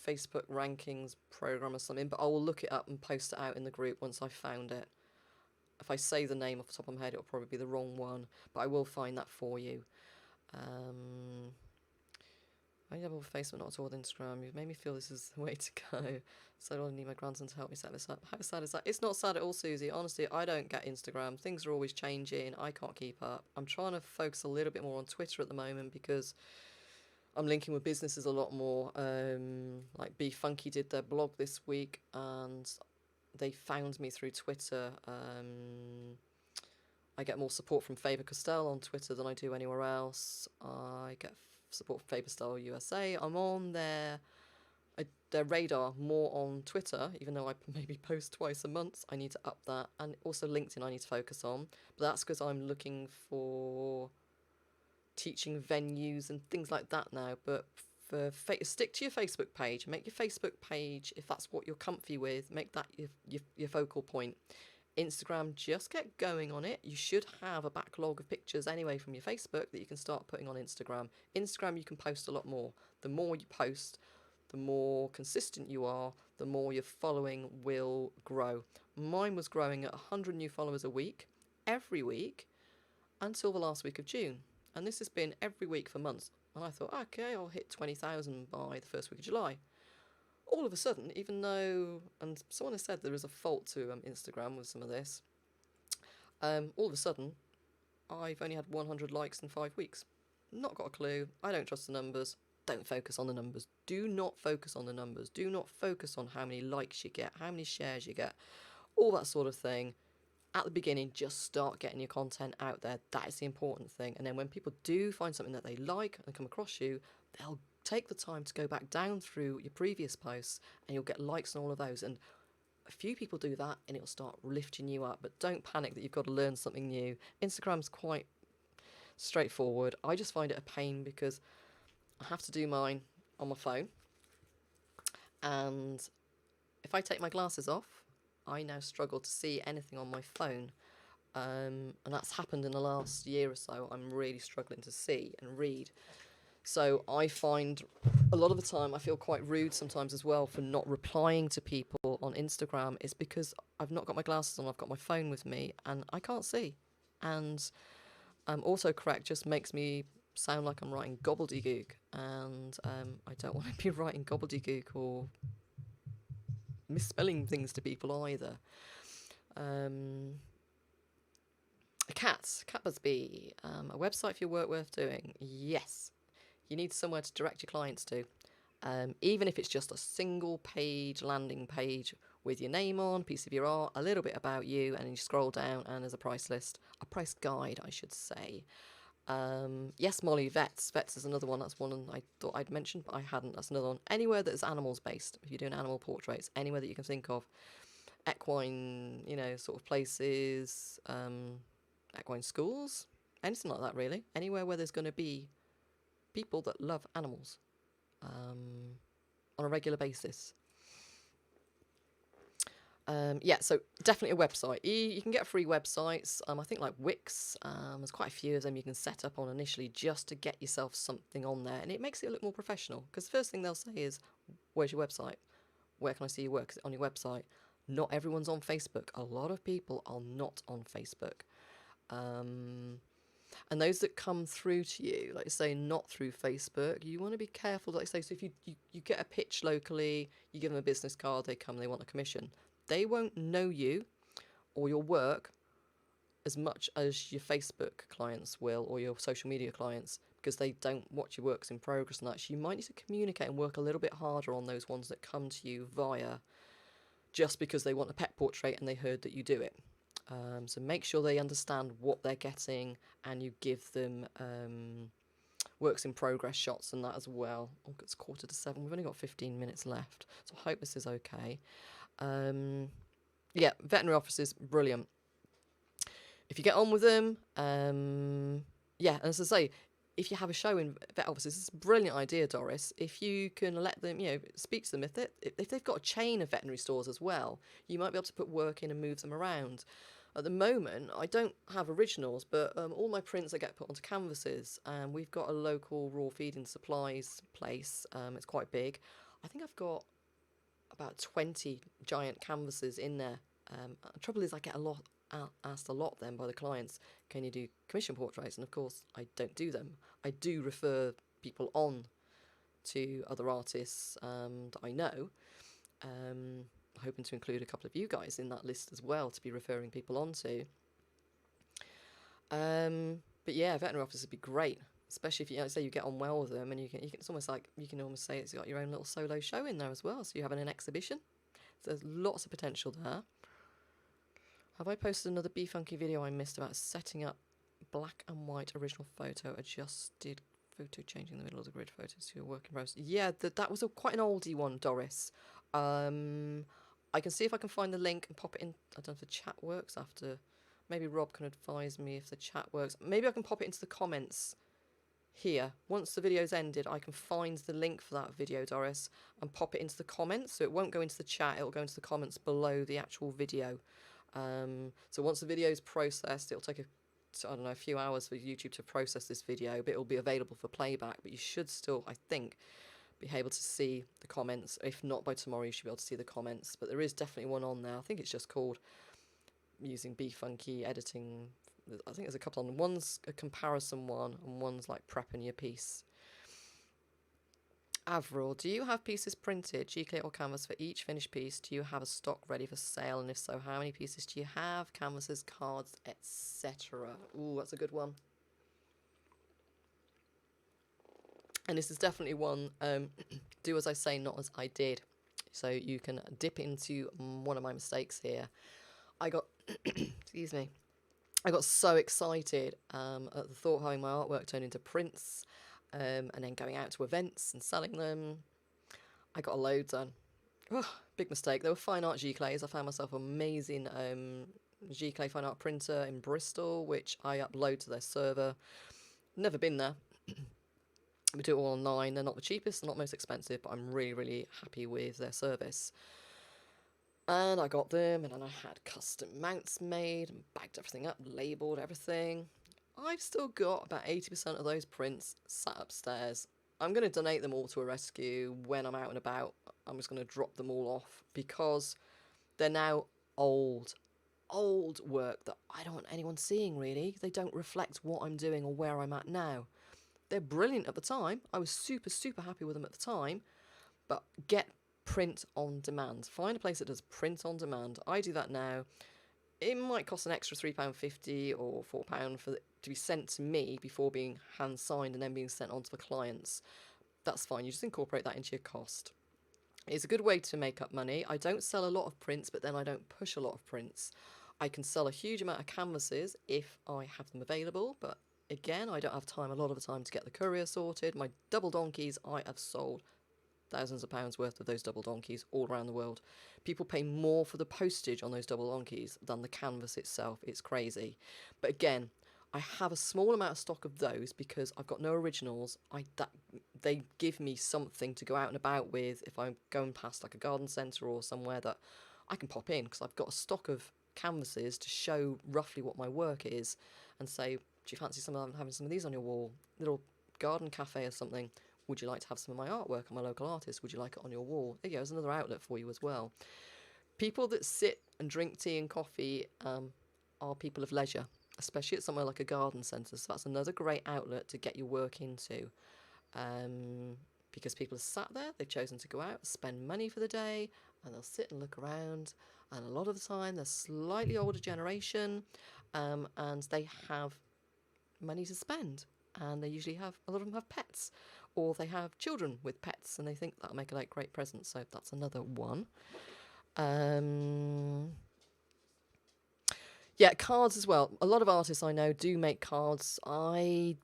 Facebook rankings program or something, but I will look it up and post it out in the group once I've found it. If I say the name off the top of my head, it'll probably be the wrong one, but I will find that for you. I have all Facebook, not at all with Instagram. You've made me feel this is the way to go. So I need my grandson to help me set this up. How sad is that? It's not sad at all, Susie. Honestly, I don't get Instagram. Things are always changing. I can't keep up. I'm trying to focus a little bit more on Twitter at the moment because I'm linking with businesses a lot more. Like Be Funky did their blog this week and they found me through Twitter. I get more support from Faber Castell on Twitter than I do anywhere else. I get support from Faber Castell USA. I'm on their radar more on Twitter, even though I maybe post twice a month. I need to up that. And also LinkedIn I need to focus on. But that's because I'm looking for teaching venues and things like that now. But stick to your Facebook page. Make your Facebook page, if that's what you're comfy with, make that your focal point. Instagram, just get going on it. You should have a backlog of pictures anyway from your Facebook that you can start putting on Instagram. Instagram, you can post a lot more. The more you post, the more consistent you are, the more your following will grow. Mine was growing at 100 new followers a week, every week, until the last week of June. And this has been every week for months. And I thought, okay, I'll hit 20,000 by the first week of July. All of a sudden, even though, and someone has said there is a fault to Instagram with some of this, all of a sudden, I've only had 100 likes in 5 weeks. Not got a clue. I don't trust the numbers. Don't focus on the numbers. Do not focus on the numbers. Do not focus on how many likes you get, how many shares you get, all that sort of thing. At the beginning, just start getting your content out there. That is the important thing. And then when people do find something that they like and come across you, they'll take the time to go back down through your previous posts and you'll get likes on all of those. And a few people do that and it'll start lifting you up. But don't panic that you've got to learn something new. Instagram's quite straightforward. I just find it a pain because I have to do mine on my phone. And if I take my glasses off, I now struggle to see anything on my phone. And that's happened in the last year or so. I'm really struggling to see and read. So I find a lot of the time I feel quite rude sometimes as well for not replying to people on Instagram. It's because I've not got my glasses on, I've got my phone with me and I can't see. And autocorrect just makes me sound like I'm writing gobbledygook. And I don't want to be writing gobbledygook or misspelling things to people either. Cat Busby, a website for your work worth doing. Yes. You need somewhere to direct your clients to. Even if it's just a single page landing page with your name on, piece of your art, a little bit about you, and then you scroll down and there's a price list, a price guide, I should say. Yes, Molly, Vets is another one. That's one I thought I'd mentioned, but I hadn't. That's another one. Anywhere that's animals based, if you're doing animal portraits, anywhere that you can think of. Equine, sort of places, equine schools, anything like that really. Anywhere where there's going to be people that love animals on a regular basis. So definitely a website. You can get free websites. I think like Wix, there's quite a few of them you can set up on initially just to get yourself something on there. And it makes it look more professional because the first thing they'll say is, where's your website? Where can I see your work? Is it on your website? Not everyone's on Facebook. A lot of people are not on Facebook. And those that come through to you, like I say, not through Facebook, you want to be careful. Like I say, so if you get a pitch locally, you give them a business card, they come, they want a commission. They won't know you or your work as much as your Facebook clients will or your social media clients because they don't watch your works in progress and that. So you might need to communicate and work a little bit harder on those ones that come to you via just because they want a pet portrait and they heard that you do it. So make sure they understand what they're getting and you give them works in progress shots and that as well. Oh, it's 7:15. We've only got 15 minutes left, so I hope this is okay. Veterinary offices, brilliant. If you get on with them, and as I say, if you have a show in vet offices, it's a brilliant idea, Doris. If you can let them, speak to them, if they've got a chain of veterinary stores as well, you might be able to put work in and move them around. At the moment, I don't have originals, but all my prints I get put onto canvases, and we've got a local raw feeding supplies place. It's quite big. I think I've got about 20 giant canvases in there. The trouble is, I get asked a lot then by the clients, can you do commission portraits? And of course, I don't do them. I do refer people on to other artists that I know. Hoping to include a couple of you guys in that list as well to be referring people on to. But yeah, veterinary office would be great, especially if you say you get on well with them, and you can. It's almost like you can almost say it's got your own little solo show in there as well. So you're having an exhibition. So there's lots of potential there. Have I posted another Be Funky video I missed about setting up black and white original photo adjusted photo changing the middle of the grid photos to your working process? Yeah, that was quite an oldie one, Doris. I can see if I can find the link and pop it in. I don't know if the chat works after. Maybe Rob can advise me if the chat works. Maybe I can pop it into the comments here. Once the video's ended, I can find the link for that video, Doris, and pop it into the comments. So it won't go into the chat, it'll go into the comments below the actual video. So once the video's processed, it'll take a few hours for YouTube to process this video, but it'll be available for playback. But you should still, I think, be able to see the comments. If not, by tomorrow you should be able to see the comments. But there is definitely one on there. I think it's just called using Be Funky editing. I think there's a couple on. One's a comparison one, and one's like prepping your piece. Avril, do you have pieces printed, G-Clay or canvas, for each finished piece? Do you have a stock ready for sale? And if so, how many pieces do you have? Canvases, cards, etc. Ooh, that's a good one. And this is definitely one, do as I say, not as I did. So you can dip into one of my mistakes here. I got, excuse me, I got so excited at the thought of having my artwork turned into prints, and then going out to events and selling them. I got a load done. Oh, big mistake. There were fine art G-Clays. I found myself an amazing G-Clay fine art printer in Bristol, which I upload to their server. Never been there. We do it all online. They're not the cheapest, they're not most expensive, but I'm really, really happy with their service. And I got them, and then I had custom mounts made and bagged everything up, labelled everything. I've still got about 80% of those prints sat upstairs. I'm going to donate them all to a rescue when I'm out and about. I'm just going to drop them all off because they're now old work that I don't want anyone seeing, really. They don't reflect what I'm doing or where I'm at now. They're brilliant at the time. I was super, super happy with them at the time. But get print on demand. Find a place that does print on demand. I do that now. It might cost an extra £3.50 or £4 to be sent to me before being hand signed and then being sent on to the clients. That's fine. You just incorporate that into your cost. It's a good way to make up money. I don't sell a lot of prints, but then I don't push a lot of prints. I can sell a huge amount of canvases if I have them available, but again, I don't have time a lot of the time to get the courier sorted. My double donkeys, I have sold thousands of pounds worth of those double donkeys all around the world. People pay more for the postage on those double donkeys than the canvas itself. It's crazy. But again, I have a small amount of stock of those because I've got no originals. They give me something to go out and about with if I'm going past like a garden centre or somewhere that I can pop in, because I've got a stock of canvases to show roughly what my work is and say, do you fancy having some of these on your wall? Little garden cafe or something. Would you like to have some of my artwork? I'm a local artist. Would you like it on your wall? There you go, there's another outlet for you as well. People that sit and drink tea and coffee are people of leisure, especially at somewhere like a garden centre. So that's another great outlet to get your work into. Because people are sat there, they've chosen to go out, spend money for the day, and they'll sit and look around. And a lot of the time, they're slightly older generation, and they have money to spend. And they usually have, a lot of them have pets, or they have children with pets, and they think that'll make a great present. So that's another one. Yeah, cards as well. A lot of artists I know do make cards. I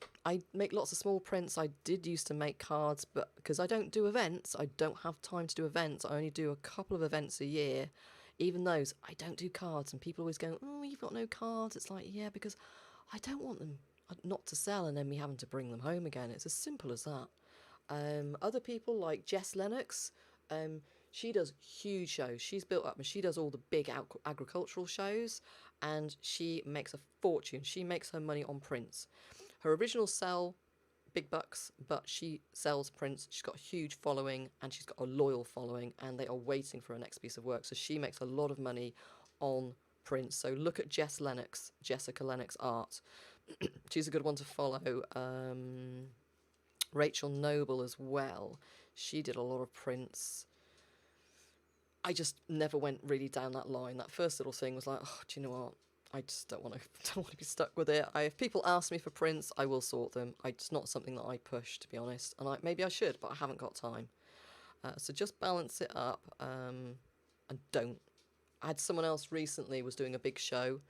make lots of small prints. I did used to make cards, but because I don't do events, I don't have time to do events. I only do a couple of events a year. Even those, I don't do cards. And people always go, oh, you've got no cards. It's like, yeah, because I don't want them. not to sell and then me having to bring them home again. It's as simple as that. Other people like Jess Lennox, she does huge shows. She's built up and she does all the big agricultural shows, and she makes a fortune. She makes her money on prints. Her originals sell big bucks, but she sells prints. She's got a huge following and she's got a loyal following, and they are waiting for her next piece of work. So she makes a lot of money on prints. So look at Jessica Lennox Art. She's a good one to follow. Rachel Noble as well. She did a lot of prints. I just never went really down that line. That first little thing was like, oh, do you know what? I just don't want to be stuck with it. If people ask me for prints, I will sort them. It's not something that I push, to be honest. And maybe I should, but I haven't got time. So just balance it up, and don't. I had someone else recently was doing a big show,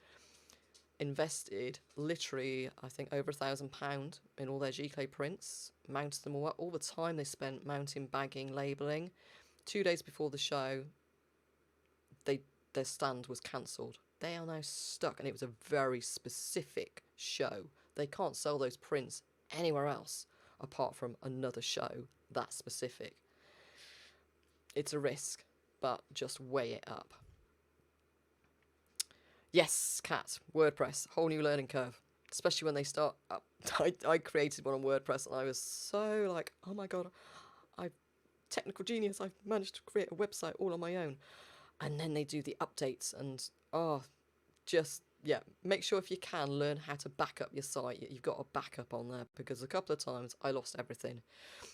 invested literally, I think, over £1,000 in all their G-Clay prints, mounted them all the time they spent mounting, bagging, labelling. 2 days before the show, their stand was cancelled. They are now stuck, and it was a very specific show. They can't sell those prints anywhere else apart from another show that specific. It's a risk, but just weigh it up. Yes, Kat, WordPress, whole new learning curve, especially when they start up. I created one on WordPress and I was so like, oh my God, I'm technical genius. I've managed to create a website all on my own. And then they do the updates and, make sure if you can learn how to back up your site. You've got a backup on there, because a couple of times I lost everything.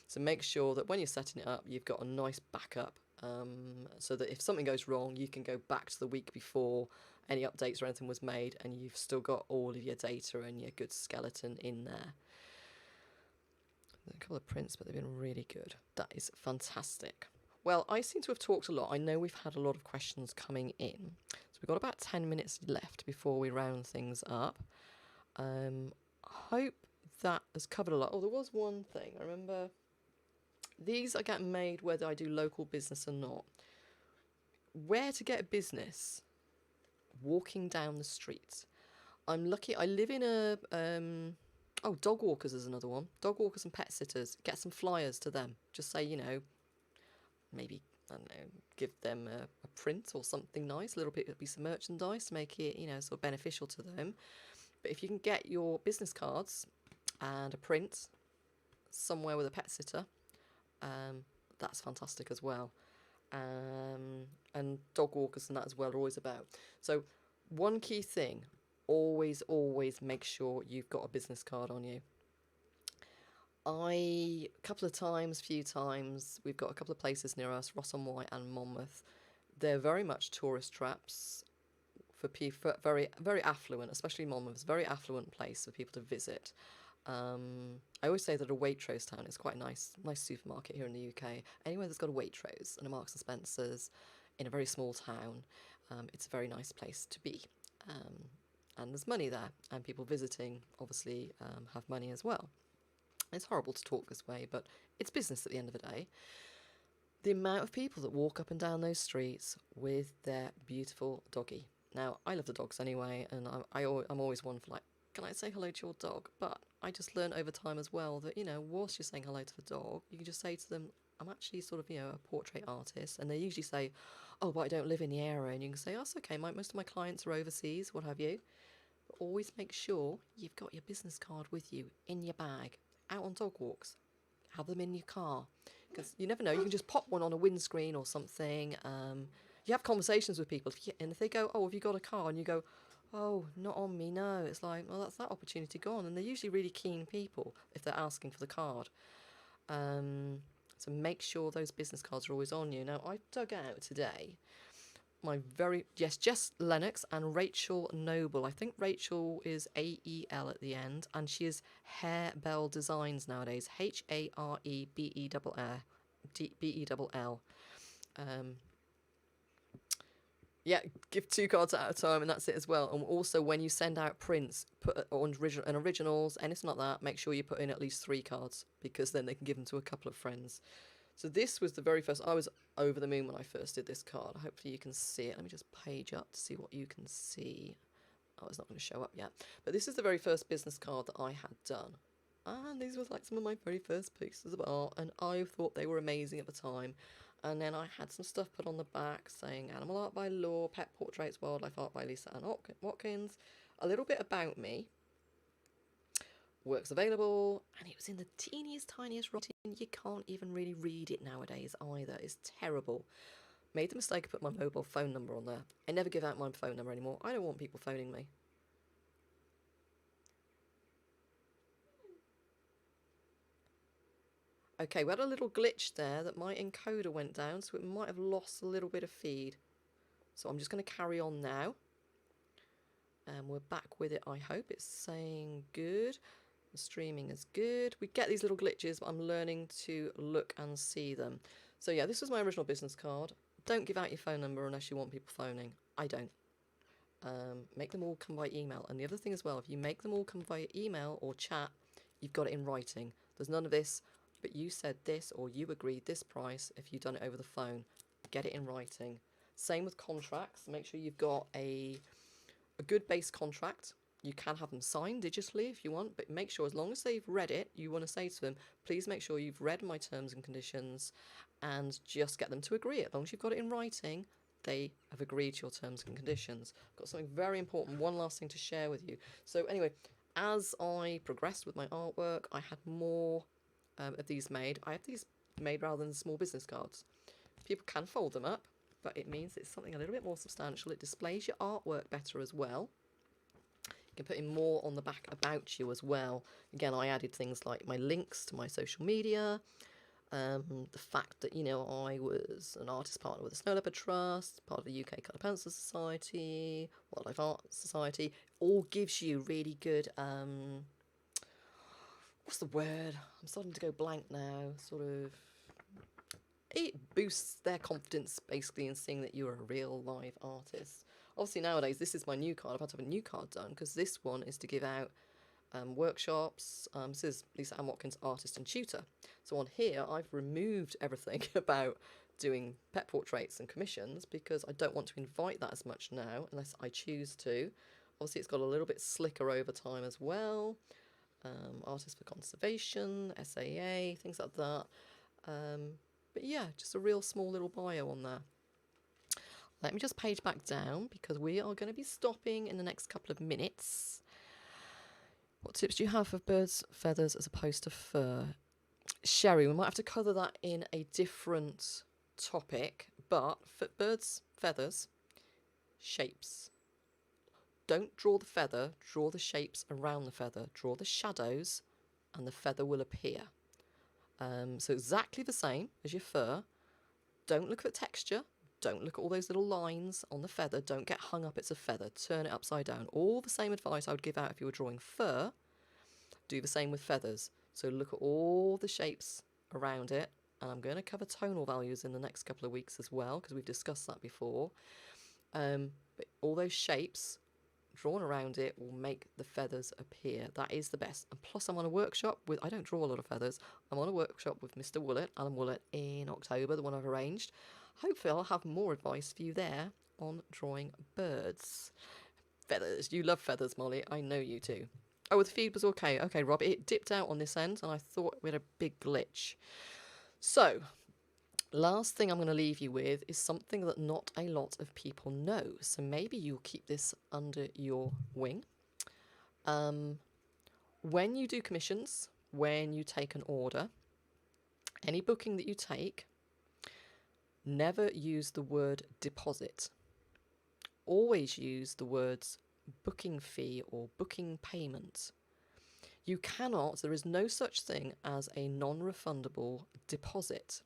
So make sure that when you're setting it up, you've got a nice backup, so that if something goes wrong, you can go back to the week before any updates or anything was made, and you've still got all of your data and your good skeleton in there. A couple of prints, but they've been really good. That is fantastic. Well, I seem to have talked a lot. I know we've had a lot of questions coming in. So we've got about 10 minutes left before we round things up. I hope that has covered a lot. Oh, there was one thing. I remember these are getting made whether I do local business or not. Where to get a business? Walking down the street. I'm lucky. I live in a... dog walkers is another one. Dog walkers and pet sitters. Get some flyers to them. Just say, maybe, I don't know, give them a print or something nice, a little bit of piece of merchandise to make it, sort of beneficial to them. But if you can get your business cards and a print somewhere with a pet sitter, that's fantastic as well. And dog walkers and that as well are always about. So one key thing, always make sure you've got a business card on you. Few times, we've got a couple of places near us, Ross-on-Wye and Monmouth. They're very much tourist traps for people, very, very affluent, especially Monmouth. It's a very affluent place for people to visit. I always say that a Waitrose town is quite a nice supermarket here in the UK. Anywhere that's got a Waitrose and a Marks and Spencer's in a very small town, it's a very nice place to be. And there's money there, and people visiting obviously have money as well. It's horrible to talk this way, but it's business at the end of the day. The amount of people that walk up and down those streets with their beautiful doggy. Now, I love the dogs anyway, and I'm always one for like, can I say hello to your dog? But I just learned over time as well that, whilst you're saying hello to the dog, you can just say to them, I'm actually sort of, a portrait artist. And they usually say, oh, but I don't live in the area. And you can say, oh, that's okay. Most of my clients are overseas, what have you. But always make sure you've got your business card with you in your bag. Out on dog walks, have them in your car, because you never know, you can just pop one on a windscreen or something. You have conversations with people, and if they go, oh, have you got a car? And you go, oh, not on me, no. It's like, well, that's that opportunity gone. And they're usually really keen people if they're asking for the card. So make sure those business cards are always on you. Now, I dug out today Jess Lennox and Rachel Noble. I think Rachel is AEL at the end, and she is Harebell Designs nowadays. HAREBELL. Give 2 cards at a time, and that's it as well. And also, when you send out prints, put on originals, anything like that, make sure you put in at least 3 cards, because then they can give them to a couple of friends. So this was the very first. I was over the moon when I first did this card. Hopefully you can see it. Let me just page up to see what you can see Oh, it's not going to show up yet. But this is the very first business card that I had done. And these were like some of my very first pieces of art, and I thought they were amazing at the time. And then I had some stuff put on the back saying Animal Art by Law, Pet Portraits, Wildlife Art by Lisa Ann Watkins, a little bit about me, works available, and it was in the teeniest, tiniest writing. You can't even really read it nowadays either. It's terrible. Made the mistake of putting my mobile phone number on there. I never give out my phone number anymore. I don't want people phoning me. Okay, we had a little glitch there that my encoder went down, so it might have lost a little bit of feed. So I'm just going to carry on now. And we're back with it, I hope. It's saying good. The streaming is good. We get these little glitches, but I'm learning to look and see them. So yeah, this was my original business card. Don't give out your phone number unless you want people phoning. I don't. Make them all come by email. And the other thing as well, if you make them all come via email or chat, you've got it in writing. There's none of this, but you said this or you agreed this price if you've done it over the phone. Get it in writing. Same with contracts. Make sure you've got a good base contract. You can have them signed digitally if you want, but make sure as long as they've read it, you want to say to them, please make sure you've read my terms and conditions and just get them to agree. As long as you've got it in writing, they have agreed to your terms and conditions. I've got something very important, one last thing to share with you. So anyway, as I progressed with my artwork, I had more of these made. I have these made rather than small business cards. People can fold them up, but it means it's something a little bit more substantial. It displays your artwork better as well. You can put in more on the back about you as well. Again, I added things like my links to my social media, the fact that, you know, I was an artist partner with the Snow Leopard Trust, part of the UK Colour Pencil Society, Wildlife Art Society, all gives you really good, what's the word? I'm starting to go blank now, sort of, it boosts their confidence basically in seeing that you're a real live artist. Obviously nowadays this is my new card. I've had to have a new card done because this one is to give out workshops. This is Lisa Ann Watkins, artist and tutor. So on here I've removed everything about doing pet portraits and commissions because I don't want to invite that as much now unless I choose to. Obviously it's got a little bit slicker over time as well. Artists for Conservation, SAA, things like that. But yeah, just a real small little bio on there. Let me just page back down because we are going to be stopping in the next couple of minutes. What tips do you have for birds' feathers as opposed to fur? Sherry, we might have to cover that in a different topic, but for birds' feathers, shapes. Don't draw the feather, draw the shapes around the feather. Draw the shadows and the feather will appear. So exactly the same as your fur. Don't look at texture. Don't look at all those little lines on the feather. Don't get hung up it's a feather. Turn it upside down. All the same advice I would give out if you were drawing fur. Do the same with feathers. So look at all the shapes around it. And I'm going to cover tonal values in the next couple of weeks as well because we've discussed that before. But all those shapes drawn around it will make the feathers appear. That is the best. And plus I'm on a workshop with, I don't draw a lot of feathers. I'm on a workshop with Mr. Woollett, Alan Woollett, in October, the one I've arranged. Hopefully I'll have more advice for you there on drawing birds. Feathers. You love feathers, Molly. I know you do. Oh, the feed was okay. Okay, Rob, it dipped out on this end and I thought we had a big glitch. So, last thing I'm going to leave you with is something that not a lot of people know. So maybe you'll keep this under your wing. When you do commissions, when you take an order, any booking that you take, never use the word deposit. Always use the words booking fee or booking payment. You cannot, there is no such thing as a non-refundable deposit.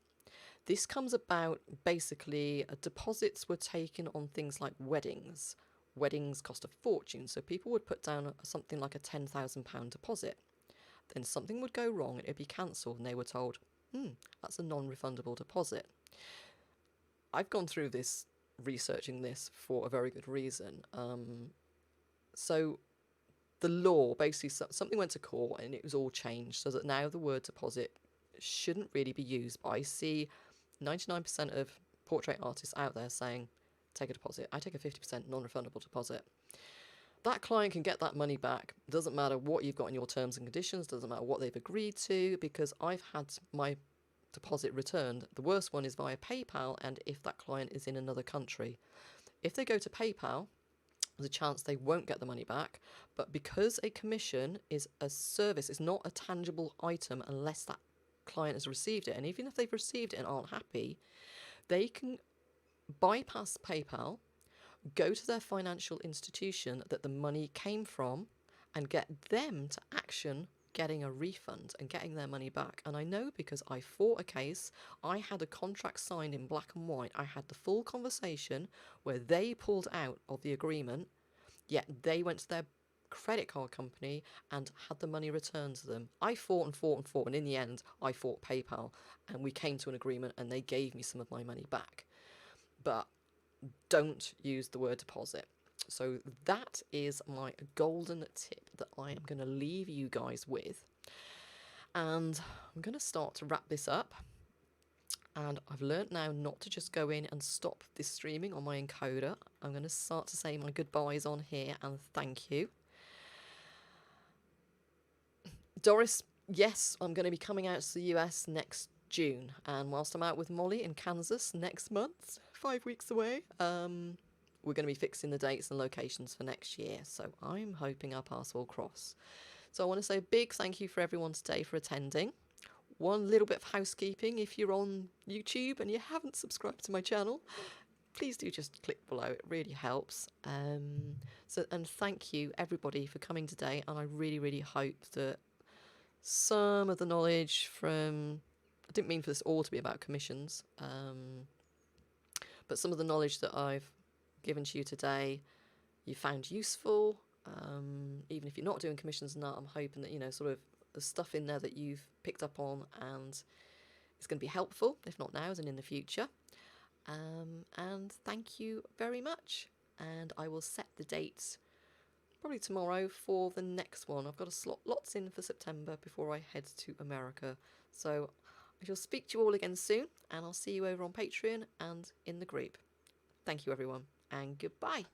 This comes about basically, deposits were taken on things like weddings. Weddings cost a fortune, so people would put down something like a £10,000 deposit. Then something would go wrong and it would be cancelled and they were told, that's a non-refundable deposit. I've gone through this, researching this for a very good reason. So the law, basically something went to court and it was all changed so that now the word deposit shouldn't really be used. But I see 99% of portrait artists out there saying, take a deposit. I take a 50% non-refundable deposit. that client can get that money back. Doesn't matter what you've got in your terms and conditions, doesn't matter what they've agreed to, because I've had my deposit returned. The worst one is via PayPal, and if that client is in another country. If they go to PayPal, there's a chance they won't get the money back, but because a commission is a service, it's not a tangible item unless that client has received it, and even if they've received it and aren't happy, they can bypass PayPal, go to their financial institution that the money came from, and get them to action getting a refund and getting their money back. And I know because I fought a case, I had a contract signed in black and white, I had the full conversation where they pulled out of the agreement, yet they went to their credit card company and had the money returned to them. I fought and fought and fought, and in the end I fought PayPal, and we came to an agreement and they gave me some of my money back. But don't use the word deposit. So that is my golden tip that I am going to leave you guys with. And I'm going to start to wrap this up. And I've learnt now not to just go in and stop this streaming on my encoder. I'm going to start to say my goodbyes on here and thank you. Doris, yes, I'm going to be coming out to the US next June. And whilst I'm out with Molly in Kansas next month, 5 weeks away, we're going to be fixing the dates and locations for next year. So I'm hoping our paths will cross. So I want to say a big thank you for everyone today for attending. One little bit of housekeeping: if you're on YouTube and you haven't subscribed to my channel, please do just click below. It really helps. And thank you everybody for coming today. And I really, really hope that some of the knowledge from, I didn't mean for this all to be about commissions, but some of the knowledge that I've given to you today, you found useful. Even if you're not doing commissions and that, I'm hoping that, you know, sort of the stuff in there that you've picked up on and it's going to be helpful, if not now, then in the future. And thank you very much. And I will set the dates probably tomorrow for the next one. I've got to slot lots in for September before I head to America. So I shall speak to you all again soon, and I'll see you over on Patreon and in the group. Thank you everyone, and goodbye.